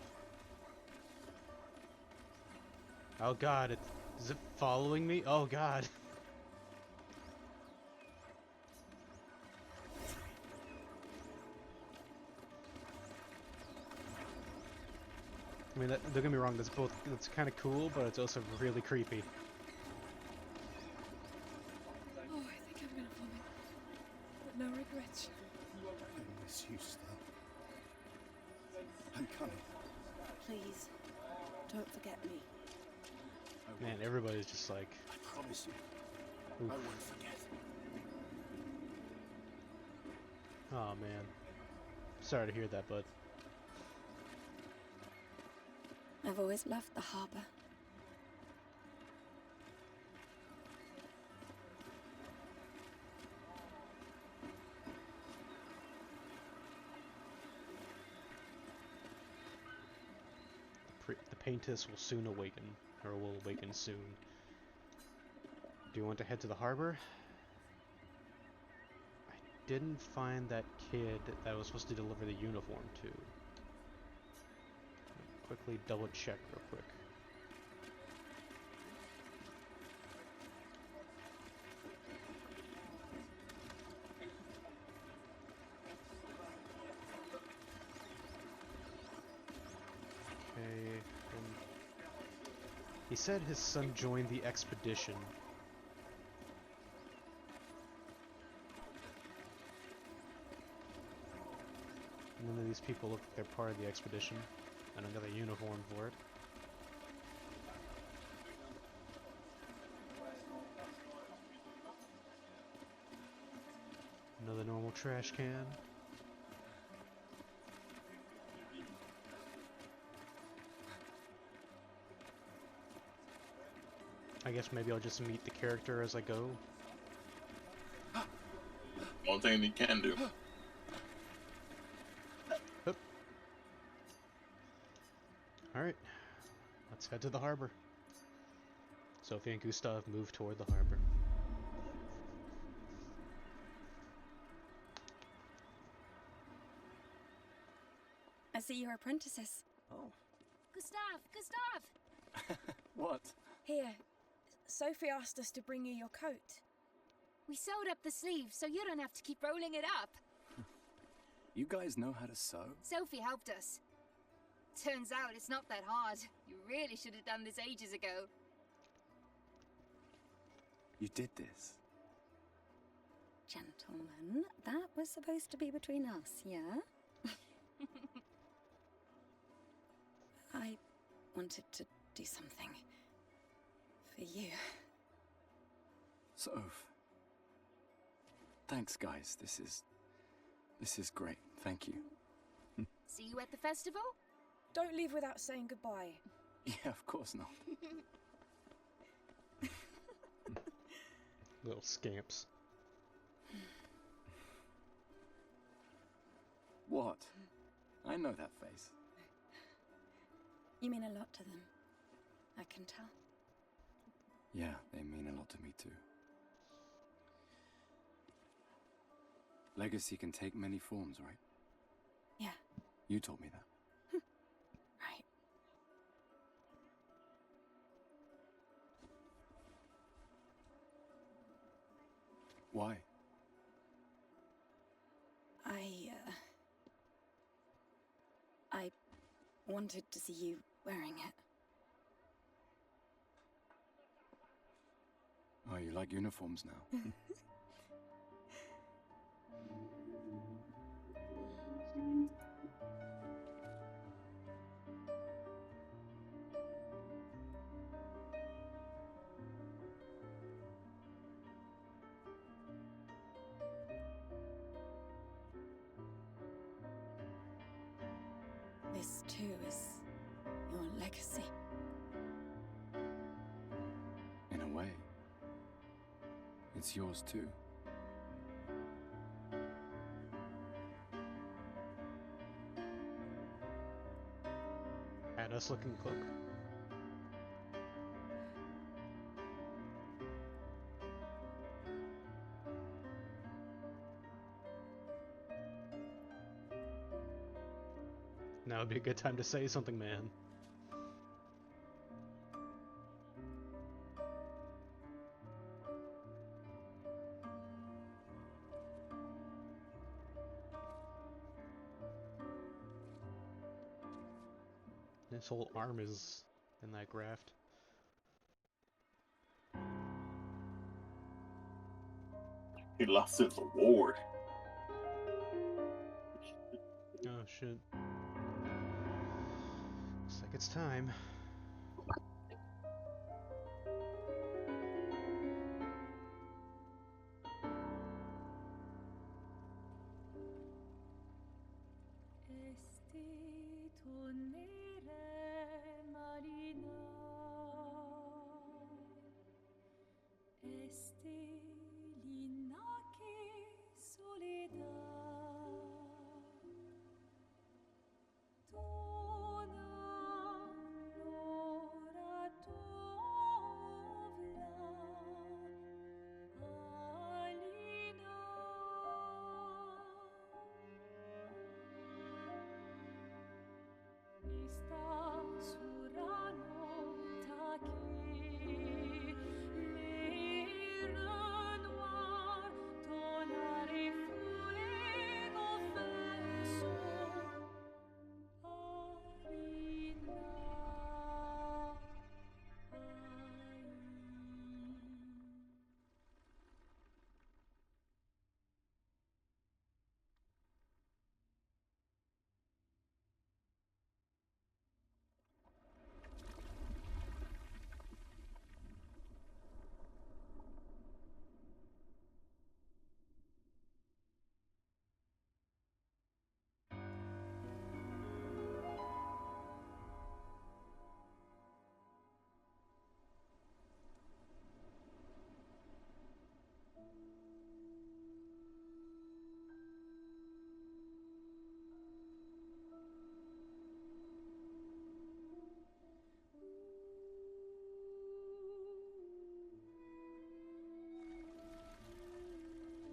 Oh god, is it following me? Oh god. I mean, don't get me wrong, that's kind of cool, but it's also really creepy. Oh, I think I'm gonna vomit. But no regrets. I miss you, Star. coming. Please, don't forget me. Man, everybody's just like, I promise you, oof. I won't forget. Oh man. Sorry to hear that, bud. I've always loved the harbor. The Paintress will soon awaken, or will awaken soon. Do you want to head to the harbor? I didn't find that kid that I was supposed to deliver the uniform to. Quickly double check real quick. Okay. He said his son joined the expedition. None of these people look like they're part of the expedition. And another uniform for it. Another normal trash can. I guess maybe I'll just meet the character as I go. One thing he can do. Alright, let's head to the harbor. Sophie and Gustave move toward the harbor. I see you're apprentices. Oh. Gustave! What? Here, Sophie asked us to bring you your coat. We sewed up the sleeves so you don't have to keep rolling it up. You guys know how to sew? Sophie helped us. Turns out it's not that hard. You really should have done this ages ago. You did this? Gentlemen, that was supposed to be between us, yeah? I wanted to do something for you. Soph. Thanks, guys. This is great. Thank you. See you at the festival? Don't leave without saying goodbye. Yeah, of course not. Little scamps. What? I know that face. You mean a lot to them. I can tell. Yeah, they mean a lot to me too. Legacy can take many forms, right? Yeah. You told me that. Right. Why? I wanted to see you wearing it. Oh, you like uniforms now? This too is your legacy. In a way. It's yours too. Badass looking cloak. Now would be a good time to say something, man. His whole arm is in that graft. He lost his award. Oh shit. It's time.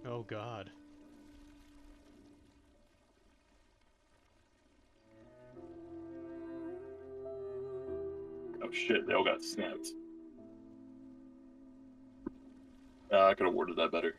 Oh god. Oh shit, they all got snapped. I could have worded that better.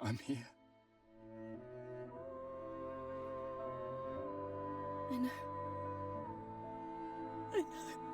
I'm here. I know. I know.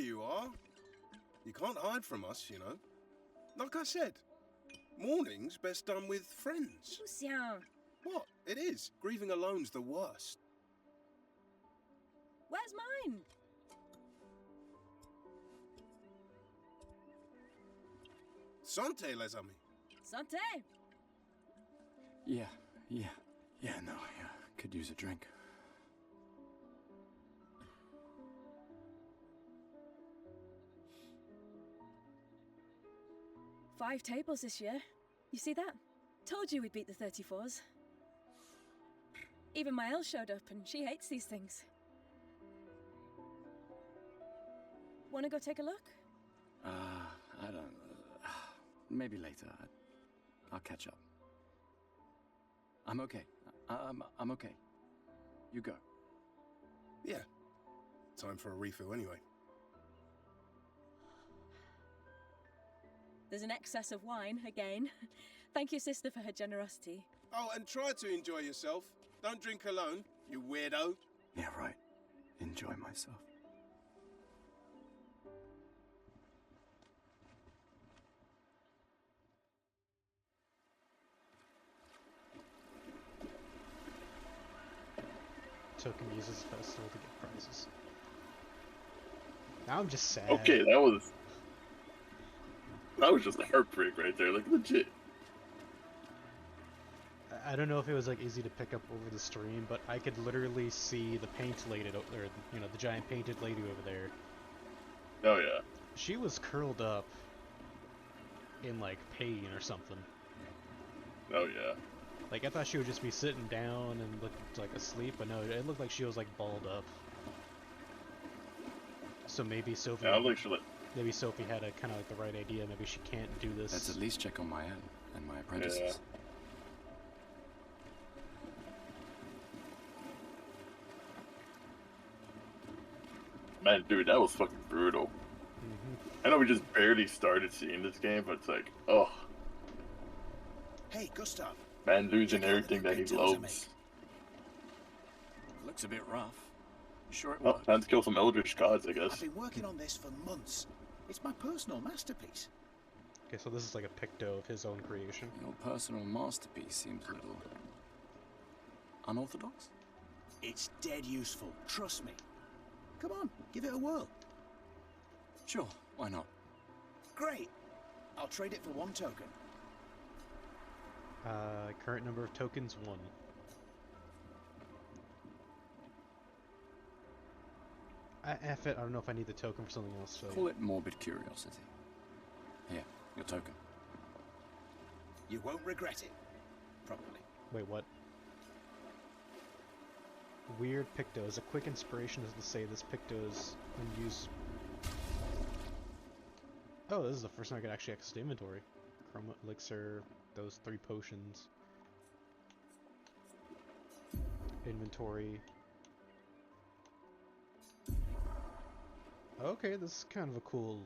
you are. You can't hide from us, you know. Like I said, mourning's best done with friends. Lucien, What? It is. Grieving alone's the worst. where's mine? Santé, les amis. Santé. Yeah, no, I could use a drink. Five tables this year. You see that? Told you we'd beat the 34s. Even Maelle showed up, and she hates these things. Wanna go take a look? I don't... maybe later. I'll catch up. I'm okay. I'm okay. You go. Yeah. Time for a refill anyway. There's an excess of wine, again. Thank you, sister, for her generosity. Oh, and try to enjoy yourself. Don't drink alone, you weirdo. Yeah, right. Enjoy myself. Token uses festival to get prizes. Now I'm just sad. Okay, that was just a heartbreak right there, like legit. I don't know if it was like easy to pick up over the stream, but I could literally see the paint lady, or you know, the giant painted lady over there. Oh yeah. She was curled up in like pain or something. Oh yeah. Like I thought she would just be sitting down and looked like asleep, but no, it looked like she was like balled up. So maybe Sophie. Yeah, like maybe Sophie had a kind of like the right idea. Maybe she can't do this. Let's at least check on Maelle and my apprentices. Yeah. Man, dude, that was fucking brutal. I know we just barely started seeing this game, but it's like, oh. Hey, Gustave. Man losing everything that he loves. Looks a bit rough. Sure it Oh, worked. time to kill some eldritch gods, I guess. I've been working on this for months. It's my personal masterpiece. Okay, so this is like a picto of his own creation. Your personal masterpiece seems a little unorthodox. It's dead useful, trust me. Come on, give it a whirl. Sure, why not? Great. I'll trade it for one token. Current number of tokens, 1. F it, I don't know if I need the token for something else. So Call it morbid curiosity. Here, your token. You won't regret it. Probably. Wait, what? Weird pictos. A quick inspiration is to say this pictos when used. Oh, this is the first time I could actually access the inventory. Chroma elixir, those 3 potions. Inventory. Okay, this is kind of a cool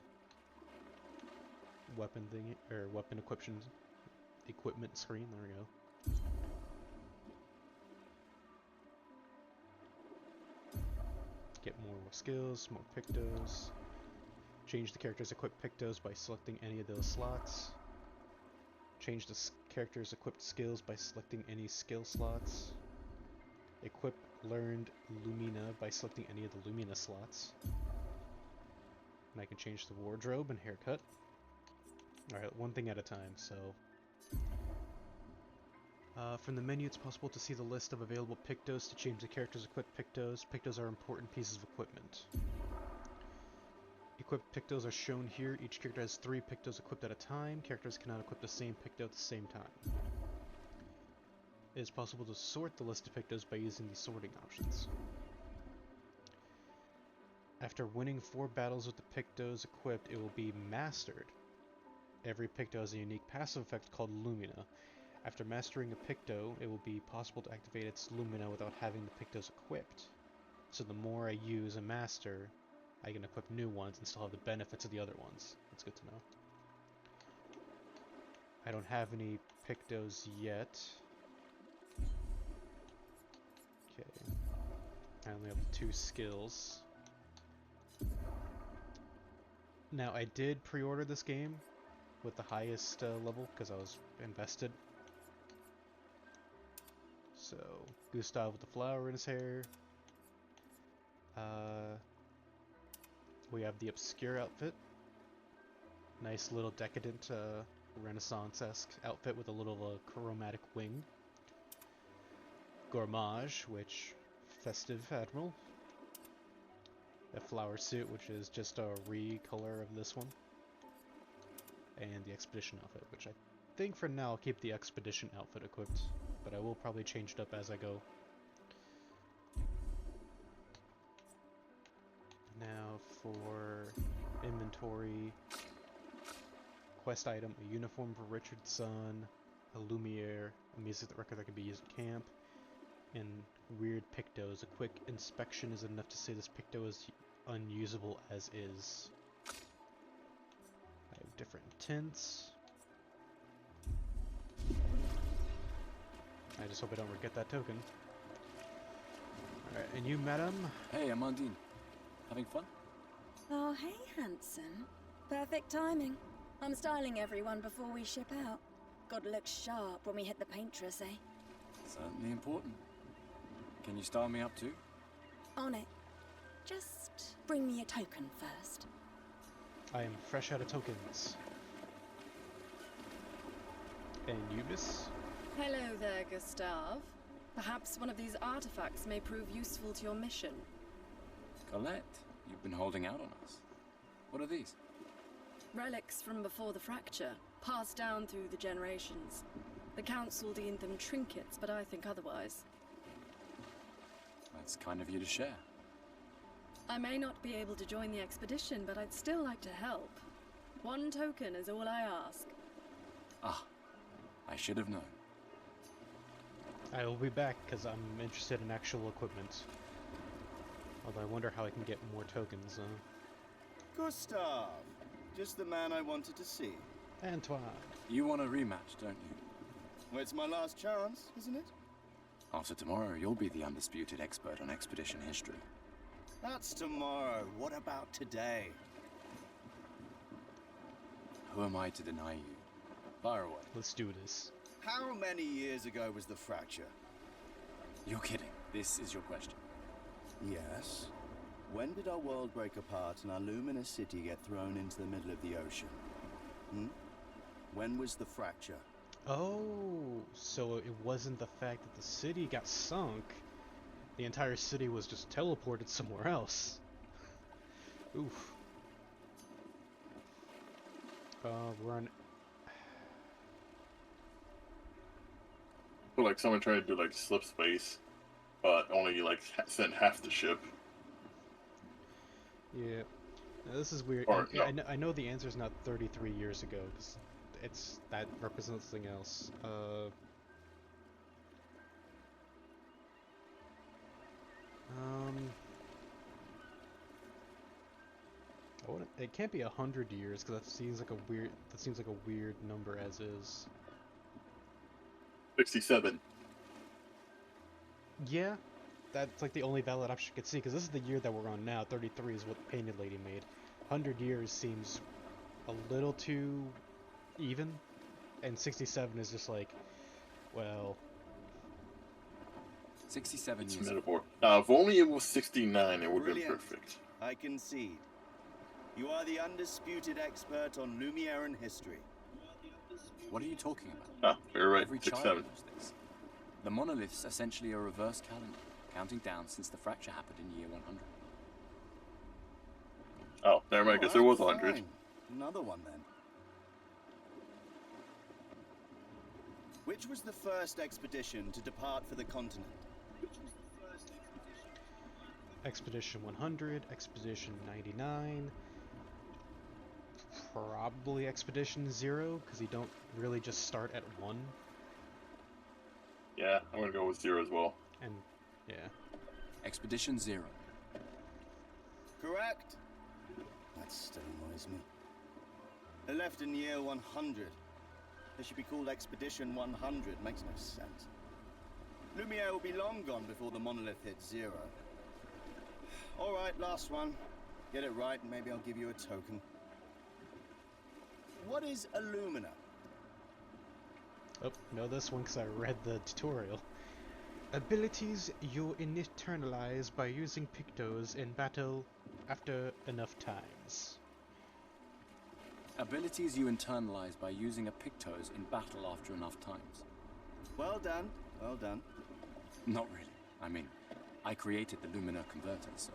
weapon thing, or weapon equipment screen. There we go. Get more skills, more pictos. Change the character's equipped pictos by selecting any of those slots. Change the character's equipped skills by selecting any skill slots. Equip learned Lumina by selecting any of the Lumina slots. And I can change the wardrobe and haircut. Alright, one thing at a time, so... from the menu, it's possible to see the list of available pictos to change the character's equipped pictos. Pictos are important pieces of equipment. Equipped pictos are shown here. Each character has 3 pictos equipped at a time. Characters cannot equip the same picto at the same time. It is possible to sort the list of pictos by using the sorting options. After winning 4 battles with the pictos equipped, it will be mastered. Every picto has a unique passive effect called Lumina. After mastering a picto, it will be possible to activate its Lumina without having the pictos equipped. So the more I use a master, I can equip new ones and still have the benefits of the other ones. That's good to know. I don't have any pictos yet. Okay. I only have 2 skills. Now, I did pre-order this game with the highest level because I was invested. So, Gustave with the flower in his hair. We have the obscure outfit. Nice little decadent Renaissance-esque outfit with a little chromatic wing. Gommage, which festive admiral. A flower suit, which is just a recolor of this one. And the expedition outfit, which I think for now I'll keep the expedition outfit equipped, but I will probably change it up as I go. Now for inventory, quest item, a uniform for Richard's son, a Lumiere, a music record that can be used at camp, and weird pictos. A quick inspection is enough to say this picto is unusable as is. I have different tints. I just hope I don't forget that token. Alright, and you, madam? Hey, Amandine. Having fun? Oh, hey, handsome. Perfect timing. I'm styling everyone before we ship out. Gotta look sharp when we hit the Paintress, eh? Certainly important. Can you style me up too? On it. Just bring me a token first. I am fresh out of tokens. And you, miss? Hello there, Gustave. Perhaps one of these artifacts may prove useful to your mission. Colette, you've been holding out on us. What are these? Relics from before the fracture, passed down through the generations. The council deemed them trinkets, but I think otherwise. That's kind of you to share. I may not be able to join the expedition, but I'd still like to help. One token is all I ask. Ah, I should have known. I will be back because I'm interested in actual equipment. Although I wonder how I can get more tokens. Gustave, just the man I wanted to see. Antoine. You want a rematch, don't you? Well, it's my last chance, isn't it? After tomorrow, you'll be the undisputed expert on expedition history. That's tomorrow. What about today? Who am I to deny you? Fire away. Let's do this. How many years ago was the fracture? You're kidding. This is your question. Yes. When did our world break apart and our luminous city get thrown into the middle of the ocean? When was the fracture? Oh, so it wasn't the fact that the city got sunk. The entire city was just teleported somewhere else. Oof. We're on... I feel like someone tried to do like slip space, but only like sent half the ship. Yeah. Now, this is weird. Or, no. I know the answer is not 33 years ago, because that represents something else. It can't be 100 years because that seems like a weird number as is. 67. Yeah, that's like the only valid option I could see because this is the year that we're on now. 33 is what Painted Lady made. 100 years seems a little too even, and 67 is just like, well. 67 it's years. Metaphor. If only it was 69, it would have been perfect. I concede. You are the undisputed expert on Lumiere history. What are you talking about? You're right. Every 67. child knows this. The monolith's essentially a reverse calendar, counting down since the fracture happened in year 100. Oh, never mind. I guess it was 100. Fine. Another one then. Which was the first expedition to depart for the continent? Expedition 100, Expedition 99, probably Expedition 0, because you don't really just start at 1. Yeah, I'm gonna go with 0 as well. And, yeah. Expedition 0. Correct. That still annoys me. They left in year 100. They should be called Expedition 100. Makes no sense. Lumiere will be long gone before the monolith hits 0. All right, last one. Get it right, and maybe I'll give you a token. what is Illumina? Oh, know this one because I read the tutorial. Abilities you internalize by using Pictos in battle after enough times. Abilities you internalize by using a Pictos in battle after enough times. Well done, well done. Not really. I mean, I created the Lumina converter, so...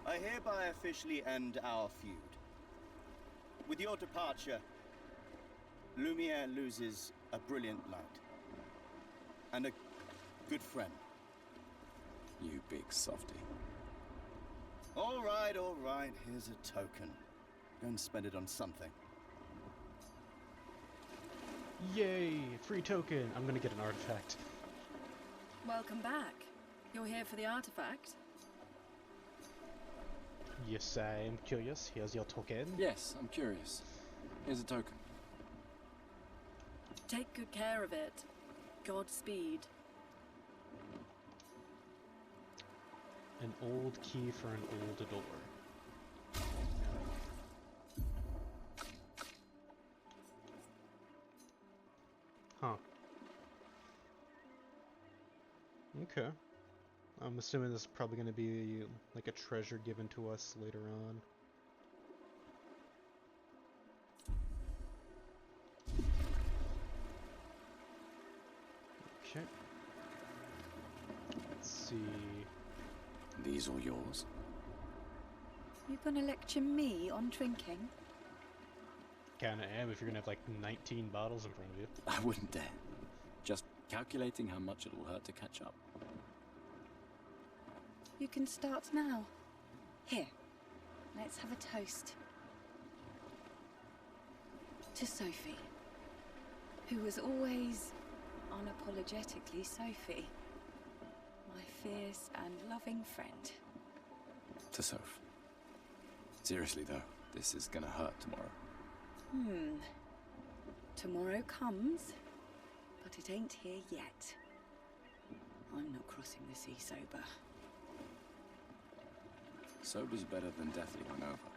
I hereby officially end our feud. With your departure, Lumiere loses a brilliant light. And a good friend. You big softy. All right, here's a token. Go and spend it on something. Yay! Free token! I'm gonna get an artifact. Welcome back. You're here for the artifact? Yes, I am curious. Here's your token. Yes, I'm curious. Here's a token. Take good care of it. Godspeed. An old key for an old door. Huh. Okay. I'm assuming this is probably going to be like a treasure given to us later on. Okay. Let's see. These all yours? You gonna lecture me on drinking? Kinda am if you're gonna have like 19 bottles in front of you. I wouldn't dare. Just calculating how much it will hurt to catch up. You can start now. Here, let's have a toast. To Sophie, who was always unapologetically Sophie. My fierce and loving friend. To Soph. Seriously though, this is gonna hurt tomorrow. Tomorrow comes, but it ain't here yet. I'm not crossing the sea sober. Sober's better than deathly hungover.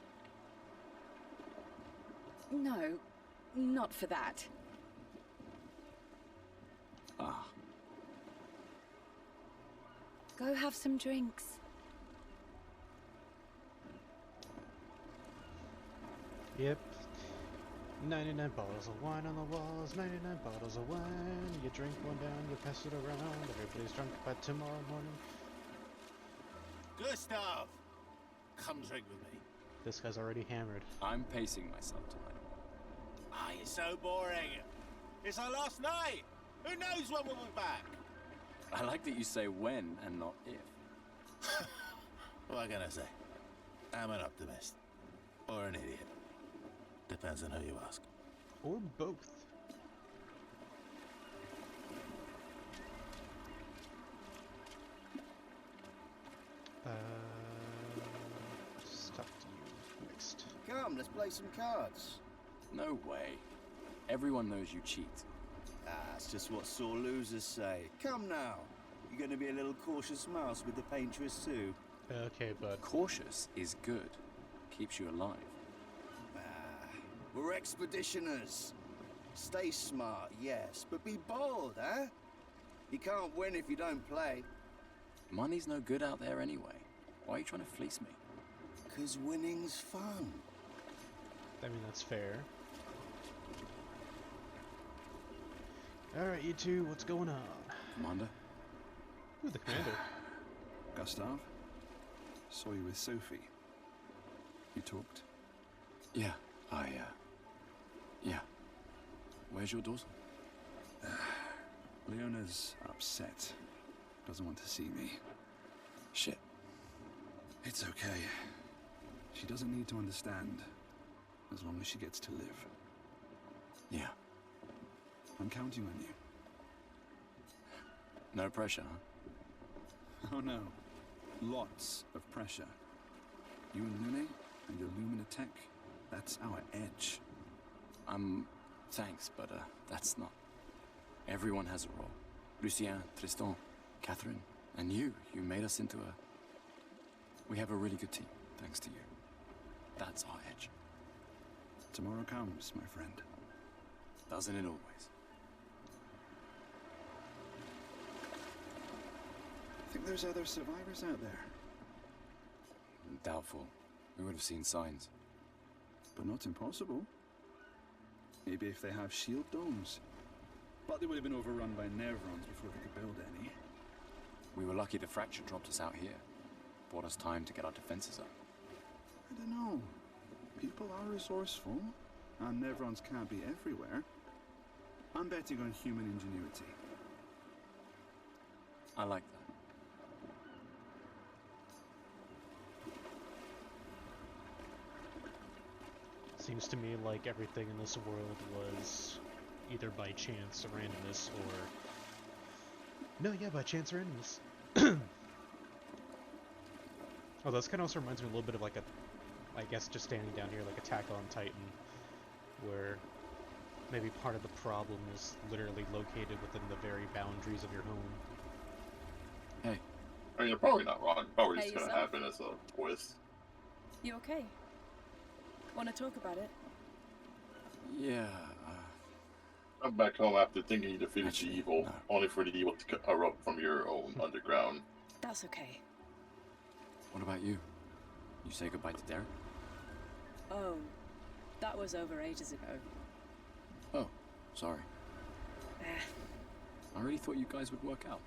No, not for that. Ah. Go have some drinks. Yep. 99 bottles of wine on the walls, 99 bottles of wine. You drink one down, you pass it around. Everybody's drunk by tomorrow morning. Gustave! Come drink with me. This guy's already hammered. I'm pacing myself tonight. Ah, you're so boring. It's our last night. Who knows when we'll be back? I like that you say when and not if. What can I say? I'm an optimist. Or an idiot. Depends on who you ask. Or both. Stuff to you next. Come, let's play some cards. No way. Everyone knows you cheat. That's just what sore losers say. Come now. You're going to be a little cautious mouse with the Paintress too. Okay, but... Cautious is good. Keeps you alive. We're expeditioners. Stay smart, yes, but be bold, huh? You can't win if you don't play. Money's no good out there anyway. Why are you trying to fleece me? 'Cause winning's fun. I mean, that's fair. Alright, you two, what's going on? Commander? Ooh, the commander. Gustave? Saw you with Sophie. You talked? Yeah, yeah. Where's your daughter? Leona's upset. Doesn't want to see me. Shit. It's okay. She doesn't need to understand, as long as she gets to live. Yeah. I'm counting on you. No pressure, huh? Oh no. Lots of pressure. You and Lune and your Lumina tech, that's our edge. Thanks, but that's not... Everyone has a role. Lucien, Tristan, Catherine, and you made us into a... We have a really good team, thanks to you. That's our edge. Tomorrow comes, my friend. Doesn't it always? Think there's other survivors out there? Doubtful. We would have seen signs. But not impossible. Maybe if they have shield domes. But they would have been overrun by Nevrons before they could build any. We were lucky the fracture dropped us out here. Bought us time to get our defenses up. I don't know. People are resourceful, and Nevrons can't be everywhere. I'm betting on human ingenuity. I like that. Seems to me like everything in this world was either by chance or randomness, or... No, yeah, by chance or randomness. Oh, this kind of also reminds me a little bit of like a... I guess just standing down here, like Attack on Titan, where maybe part of the problem is literally located within the very boundaries of your home. Hey. I mean, you're probably not wrong. Probably Hey, just gonna yourself? happen as a twist. You okay? Want to talk about it? Yeah, I'm back home after thinking you defeated Actually, the evil, no. only for the evil to erupt from your own underground. That's okay. What about you? You say goodbye to Derek? Oh, that was over ages ago. Oh, sorry. Eh, I really thought you guys would work out.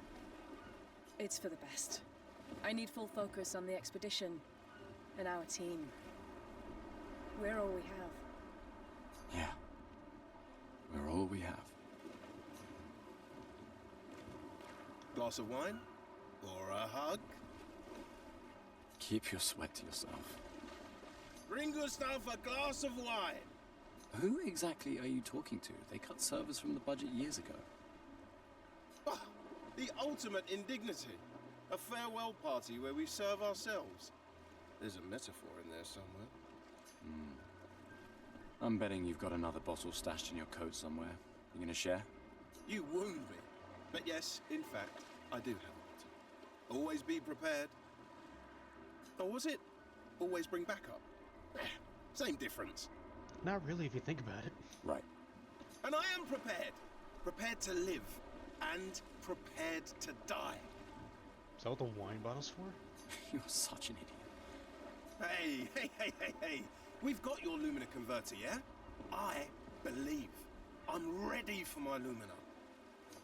it's for the best. I need full focus on the expedition and our team. We're all we have. Yeah. We're all we have. Glass of wine? Or a hug? Keep your sweat to yourself. Bring Gustave a glass of wine! Who exactly are you talking to? They cut servers from the budget years ago. Ah, the ultimate indignity. A farewell party where we serve ourselves. There's a metaphor in there somewhere. I'm betting you've got another bottle stashed in your coat somewhere. You gonna share? You wound me. But yes, in fact, I do have a bottle. Always be prepared. Or was it always bring backup? Same difference. Not really, if you think about it. Right. And I am prepared. Prepared to live. And prepared to die. Is that what the wine bottle's for? You're such an idiot. Hey. We've got your Lumina converter, yeah? I believe. I'm ready for my Lumina.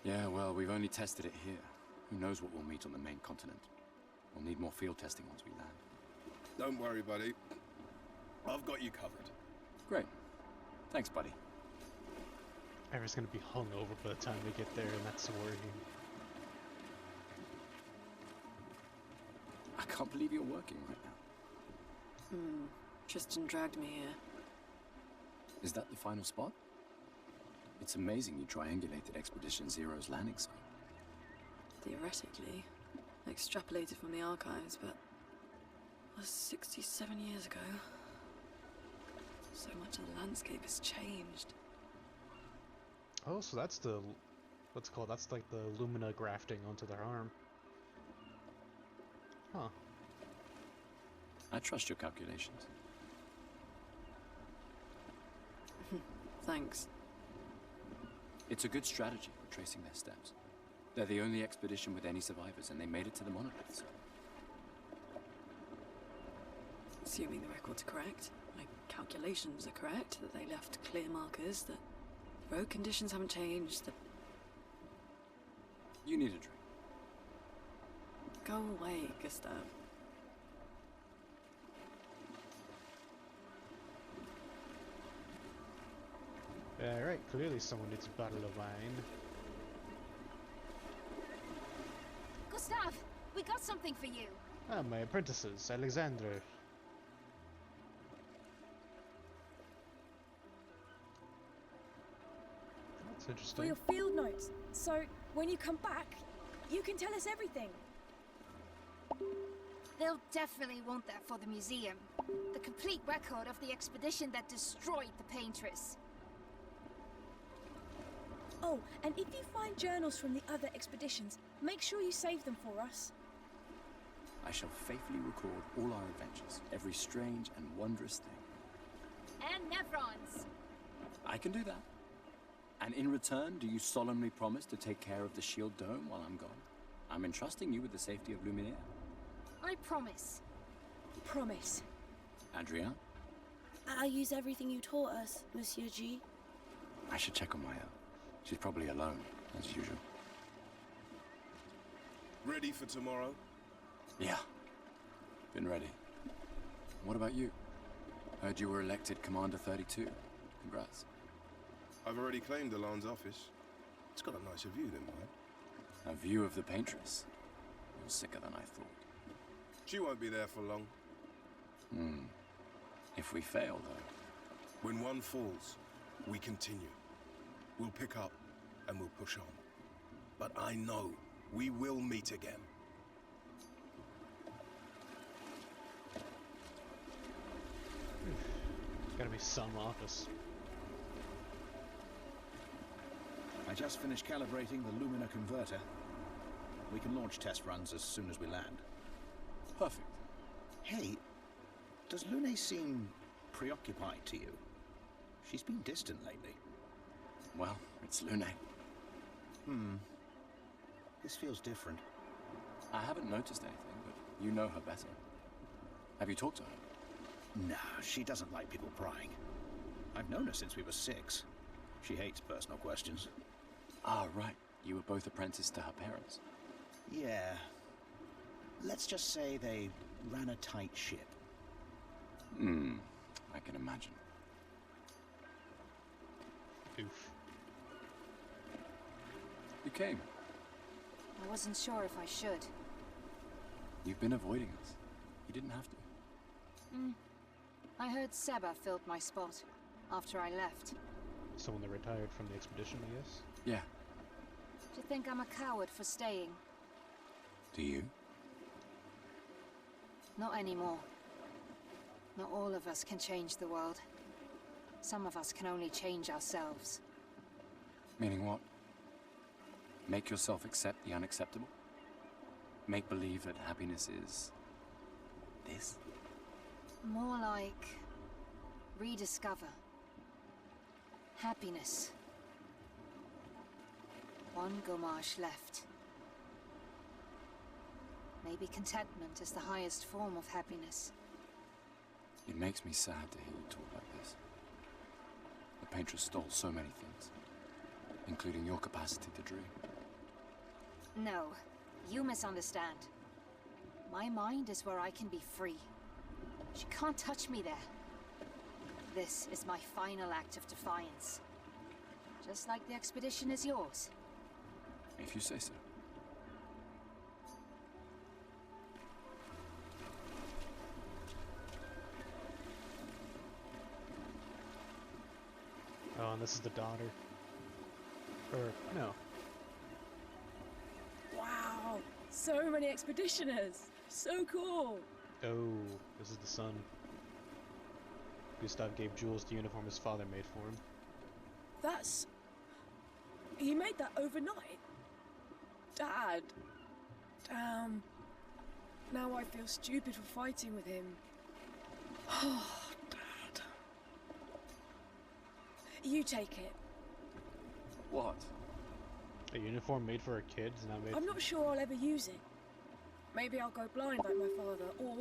Yeah, well, we've only tested it here. Who knows what we'll meet on the main continent? We'll need more field testing once we land. Don't worry, buddy. I've got you covered. Great. Thanks, buddy. Everyone's gonna be hungover by the time we get there, and that's worrying. I can't believe you're working right now. Tristan dragged me here. Is that the final spot? It's amazing you triangulated Expedition Zero's landing site. Theoretically. Extrapolated from the archives, but... That was 67 years ago. So much of the landscape has changed. Oh, so that's the... What's it called? That's like the Lumina grafting onto their arm. Huh. I trust your calculations. Thanks. It's a good strategy for tracing their steps. They're the only expedition with any survivors, and they made it to the monolith, so... Assuming the records are correct, my calculations are correct, that they left clear markers, that the road conditions haven't changed, that... You need a drink. Go away, Gustave. Alright, clearly someone needs a bottle of wine. Gustave, we got something for you. Ah, my apprentices, Alexander. That's For interesting. your field notes. So, when you come back, you can tell us everything. They'll definitely want that for the museum. The complete record of the expedition that destroyed the Paintress. Oh, and if you find journals from the other expeditions, make sure you save them for us. I shall faithfully record all our adventures, every strange and wondrous thing. And Nevrons. I can do that. And in return, do you solemnly promise to take care of the shield dome while I'm gone? I'm entrusting you with the safety of Luminaire. I promise. Promise. Adrien? I'll use everything you taught us, Monsieur G. I should check on Maelle. She's probably alone, as usual. Ready for tomorrow? Yeah. Been ready. What about you? Heard you were elected Commander 32. Congrats. I've already claimed Alon's office. It's got a nicer view than mine. A view of the Paintress. You're sicker than I thought. She won't be there for long. If we fail, though. When one falls, we continue. We'll pick up and we'll push on. But I know we will meet again. Gotta be some office. I just finished calibrating the Lumina converter. We can launch test runs as soon as we land. Perfect. Hey, does Lune seem preoccupied to you? She's been distant lately. Well, it's Lune. This feels different. I haven't noticed anything, but you know her better. Have you talked to her? No, she doesn't like people prying. I've known her since we were 6. She hates personal questions. Ah, right. You were both apprenticed to her parents. Yeah. Let's just say they ran a tight ship. I can imagine. Oof. You came. I wasn't sure if I should. You've been avoiding us. You didn't have to. I heard Seba filled my spot after I left. Someone that retired from the expedition, I guess? Yeah. Do you think I'm a coward for staying? Do you? Not anymore. Not all of us can change the world. Some of us can only change ourselves. Meaning what? Make yourself accept the unacceptable? Make believe that happiness is... this? More like... rediscover. Happiness. One Gommage left. Maybe contentment is the highest form of happiness. It makes me sad to hear you talk like this. The Paintress stole so many things, including your capacity to dream. No, you misunderstand. My mind is where I can be free. She can't touch me there. This is my final act of defiance. Just like the expedition is yours. If you say so. Oh, and this is the daughter. Or, no. Wow, so many expeditioners. So cool. Oh, this is the son. Gustave gave Jules the uniform his father made for him. That's... He made that overnight? Dad. Damn. Now I feel stupid for fighting with him. Oh, Dad. You take it. What? A uniform made for a kid is not made I'm not sure I'll ever use it. Maybe I'll go blind like my father, or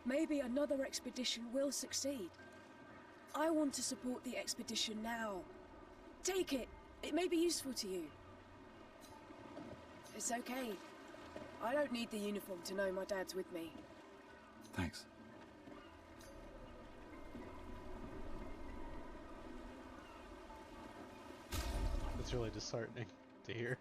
maybe another expedition will succeed. I want to support the expedition now. Take it. It may be useful to you. It's okay. I don't need the uniform to know my dad's with me. Thanks. That's really disheartening to hear.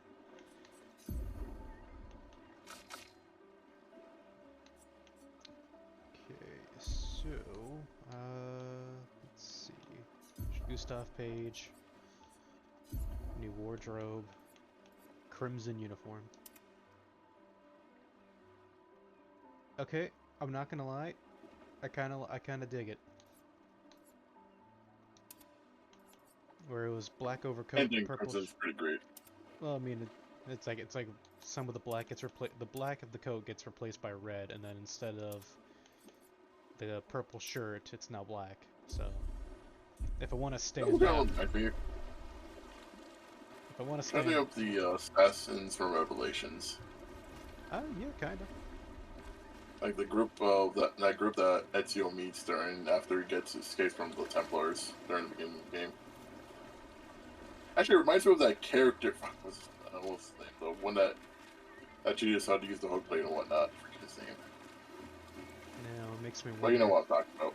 Okay, so, let's see. Gustave page. New wardrobe. Crimson uniform. Okay, I'm not gonna lie. I kinda dig it. Where it was black overcoat, I think purple. Crimson's pretty great. Well, I mean, It's like some of the black gets the black of the coat gets replaced by red, and then instead of the purple shirt, it's now black. So if I want to stand out, if I want to stand, I think of the assassins from Revelations. Yeah, kinda. Like the group that group that Ezio meets after he escapes from the Templars during the beginning of the game. Actually, it reminds me of that character. What's his name? The one that actually just how to use the hook blade and whatnot. I forget his name. Now it makes me wonder. Well, you know what I'm talking about.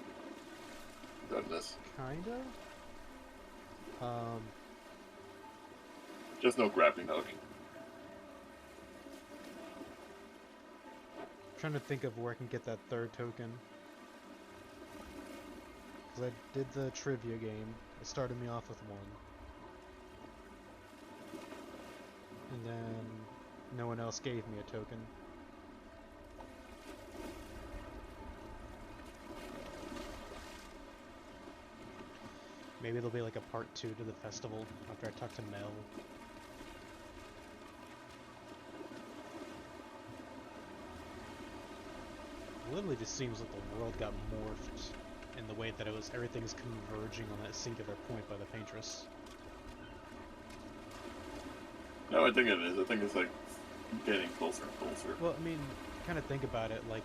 Goodness. Kinda. Just no grappling hook. Trying to think of where I can get that third token. Because I did the trivia game. It started me off with one. And then no one else gave me a token. Maybe there'll be like a part 2 to the festival after I talk to Maelle. Literally just seems like the world got morphed in the way that everything is converging on that singular point by the Paintress. No, I think it is. I think it's like getting closer and closer. Well, I mean, kind of think about it, like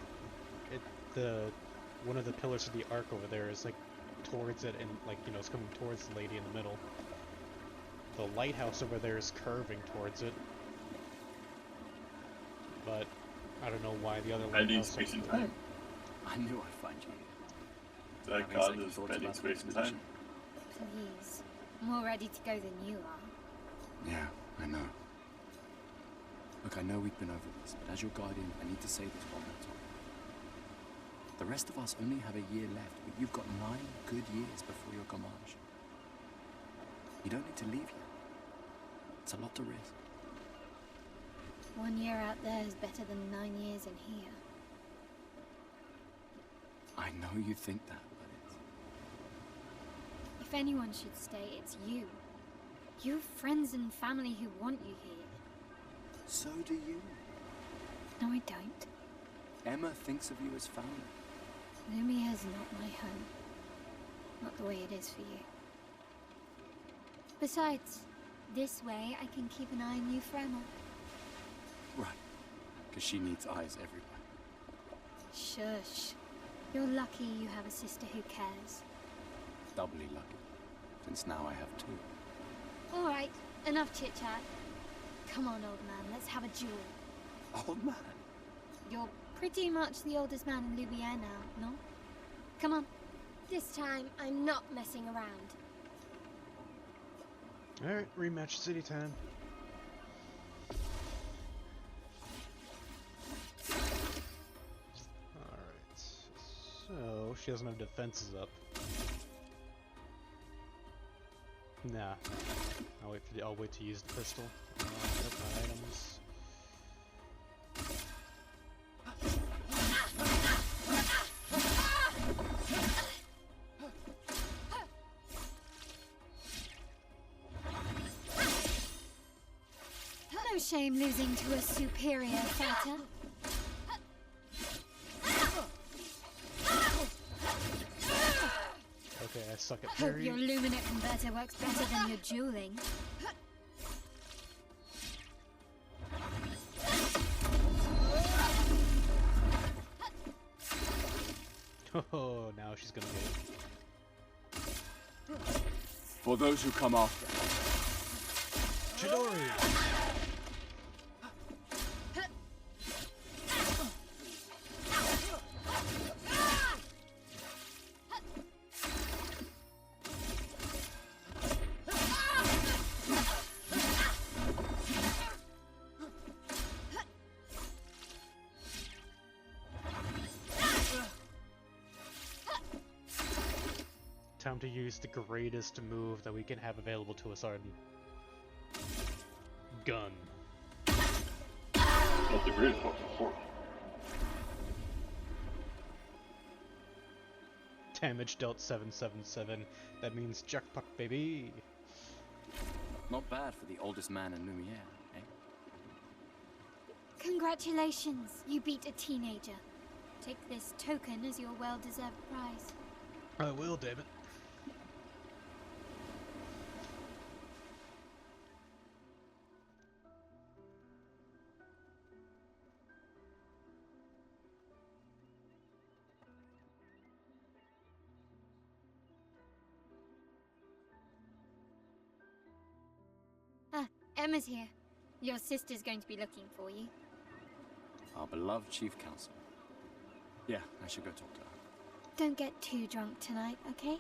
one of the pillars of the arc over there is like towards it, and like, you know, it's coming towards the lady in the middle. The lighthouse over there is curving towards it, but I don't know why the other lighthouse. Bending space and time. I knew I'd find you here. That causes bending space and time. Please. More ready to go than you are. Yeah, I know. Look, I know we've been over this, but as your guardian, I need to say this one more time. The rest of us only have a year left, but you've got 9 good years before your Gommage. You don't need to leave yet. It's a lot to risk. 1 year out there is better than 9 years in here. I know you think that, but it's... If anyone should stay, it's you. You've friends and family who want you here. So do you. No, I don't. Emma thinks of you as family. Lumière's not my home. Not the way it is for you. Besides, this way I can keep an eye on you forever. Right. Because she needs eyes everywhere. Shush. You're lucky you have a sister who cares. Doubly lucky, since now I have 2. Alright, enough chit-chat. Come on, old man, let's have a duel. Old man? You're pretty much the oldest man in Lumière now, no? Come on. This time, I'm not messing around. Alright, rematch city time. Alright, so she doesn't have defenses up. Nah. I'll wait to use the pistol. That's my items. No shame losing to a superior fighter. Okay, I suck at Hope parry. your luminate converter works better than your dueling. Oh, now she's gonna get it. For those who come after. Chidori! Time to use the greatest move that we can have available to us, Arden. Gun. Not the greatest one before. Damage dealt 777. That means jackpot, baby. Not bad for the oldest man in Lumière, eh? Congratulations, you beat a teenager. Take this token as your well-deserved prize. I will, damn it. Ah, Emma's here. Your sister's going to be looking for you. Our beloved chief counselor. Yeah, I should go talk to her. Don't get too drunk tonight, okay?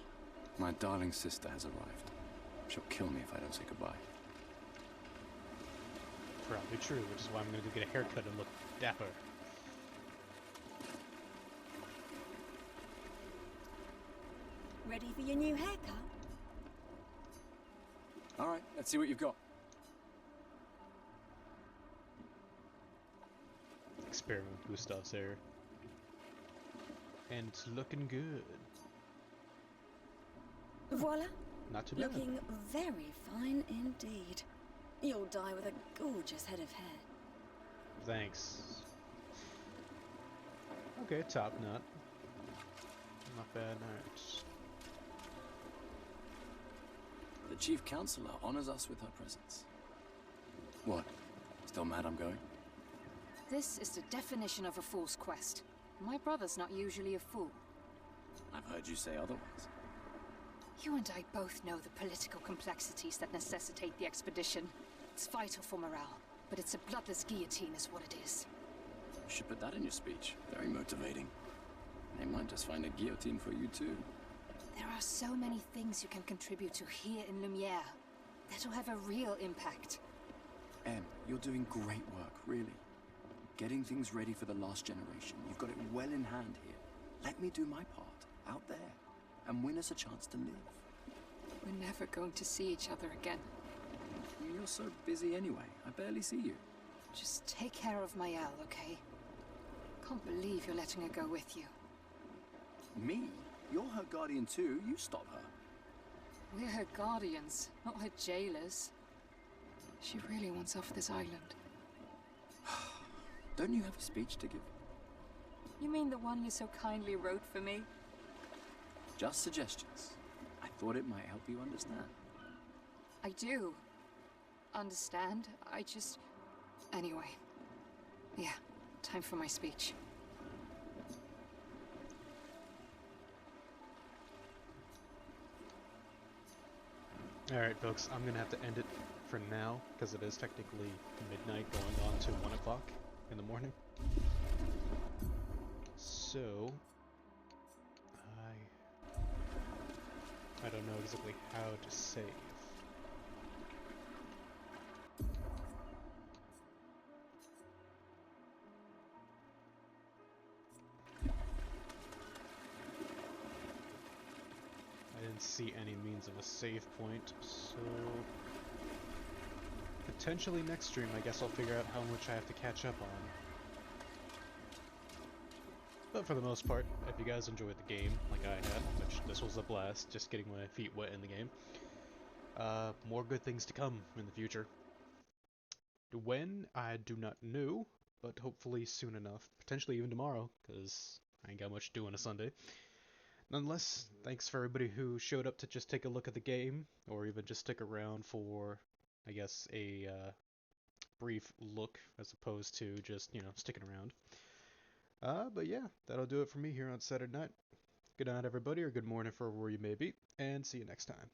My darling sister has arrived. She'll kill me if I don't say goodbye. Probably true, which is why I'm gonna go get a haircut and look dapper. Ready for your new haircut? Alright, let's see what you've got. Experiment with Gustave's hair. And it's looking good. Voila. Not too bad. Looking very fine indeed. You'll die with a gorgeous head of hair. Thanks. Okay, top knot. Not bad, alright. The chief counselor honors us with her presence. What? Still mad I'm going? This is the definition of a fool's quest. My brother's not usually a fool. I've heard you say otherwise. You and I both know the political complexities that necessitate the expedition. It's vital for morale, but it's a bloodless guillotine is what it is. You should put that in your speech. Very motivating. They might just find a guillotine for you too. There are so many things you can contribute to here in Lumiere that'll have a real impact. Em, you're doing great work, really. Getting things ready for the last generation. You've got it well in hand here. Let me do my part, out there, and win us a chance to live. We're never going to see each other again. You're so busy anyway. I barely see you. Just take care of Maelle, okay? Can't believe you're letting her go with you. Me? You're her guardian too. You stop her. We're her guardians, not her jailers. She really wants off this island. Don't you have a speech to give? You mean the one you so kindly wrote for me? Just suggestions. I thought it might help you understand. I do. Understand? I just... Anyway. Yeah, time for my speech. Alright folks, I'm gonna have to end it for now, because it is technically midnight going on to 1 o'clock in the morning. So... I don't know exactly how to save. I didn't see any means of a save point, so potentially next stream I guess I'll figure out how much I have to catch up on. But for the most part, if you guys enjoyed the game like I had, which this was a blast, just getting my feet wet in the game, more good things to come in the future. When, I do not know, but hopefully soon enough, potentially even tomorrow, because I ain't got much to do on a Sunday. Nonetheless, thanks for everybody who showed up to just take a look at the game, or even just stick around for, I guess, a brief look, as opposed to just, you know, sticking around. But yeah, that'll do it for me here on Saturday night. Good night, everybody, or good morning for where you may be, and see you next time.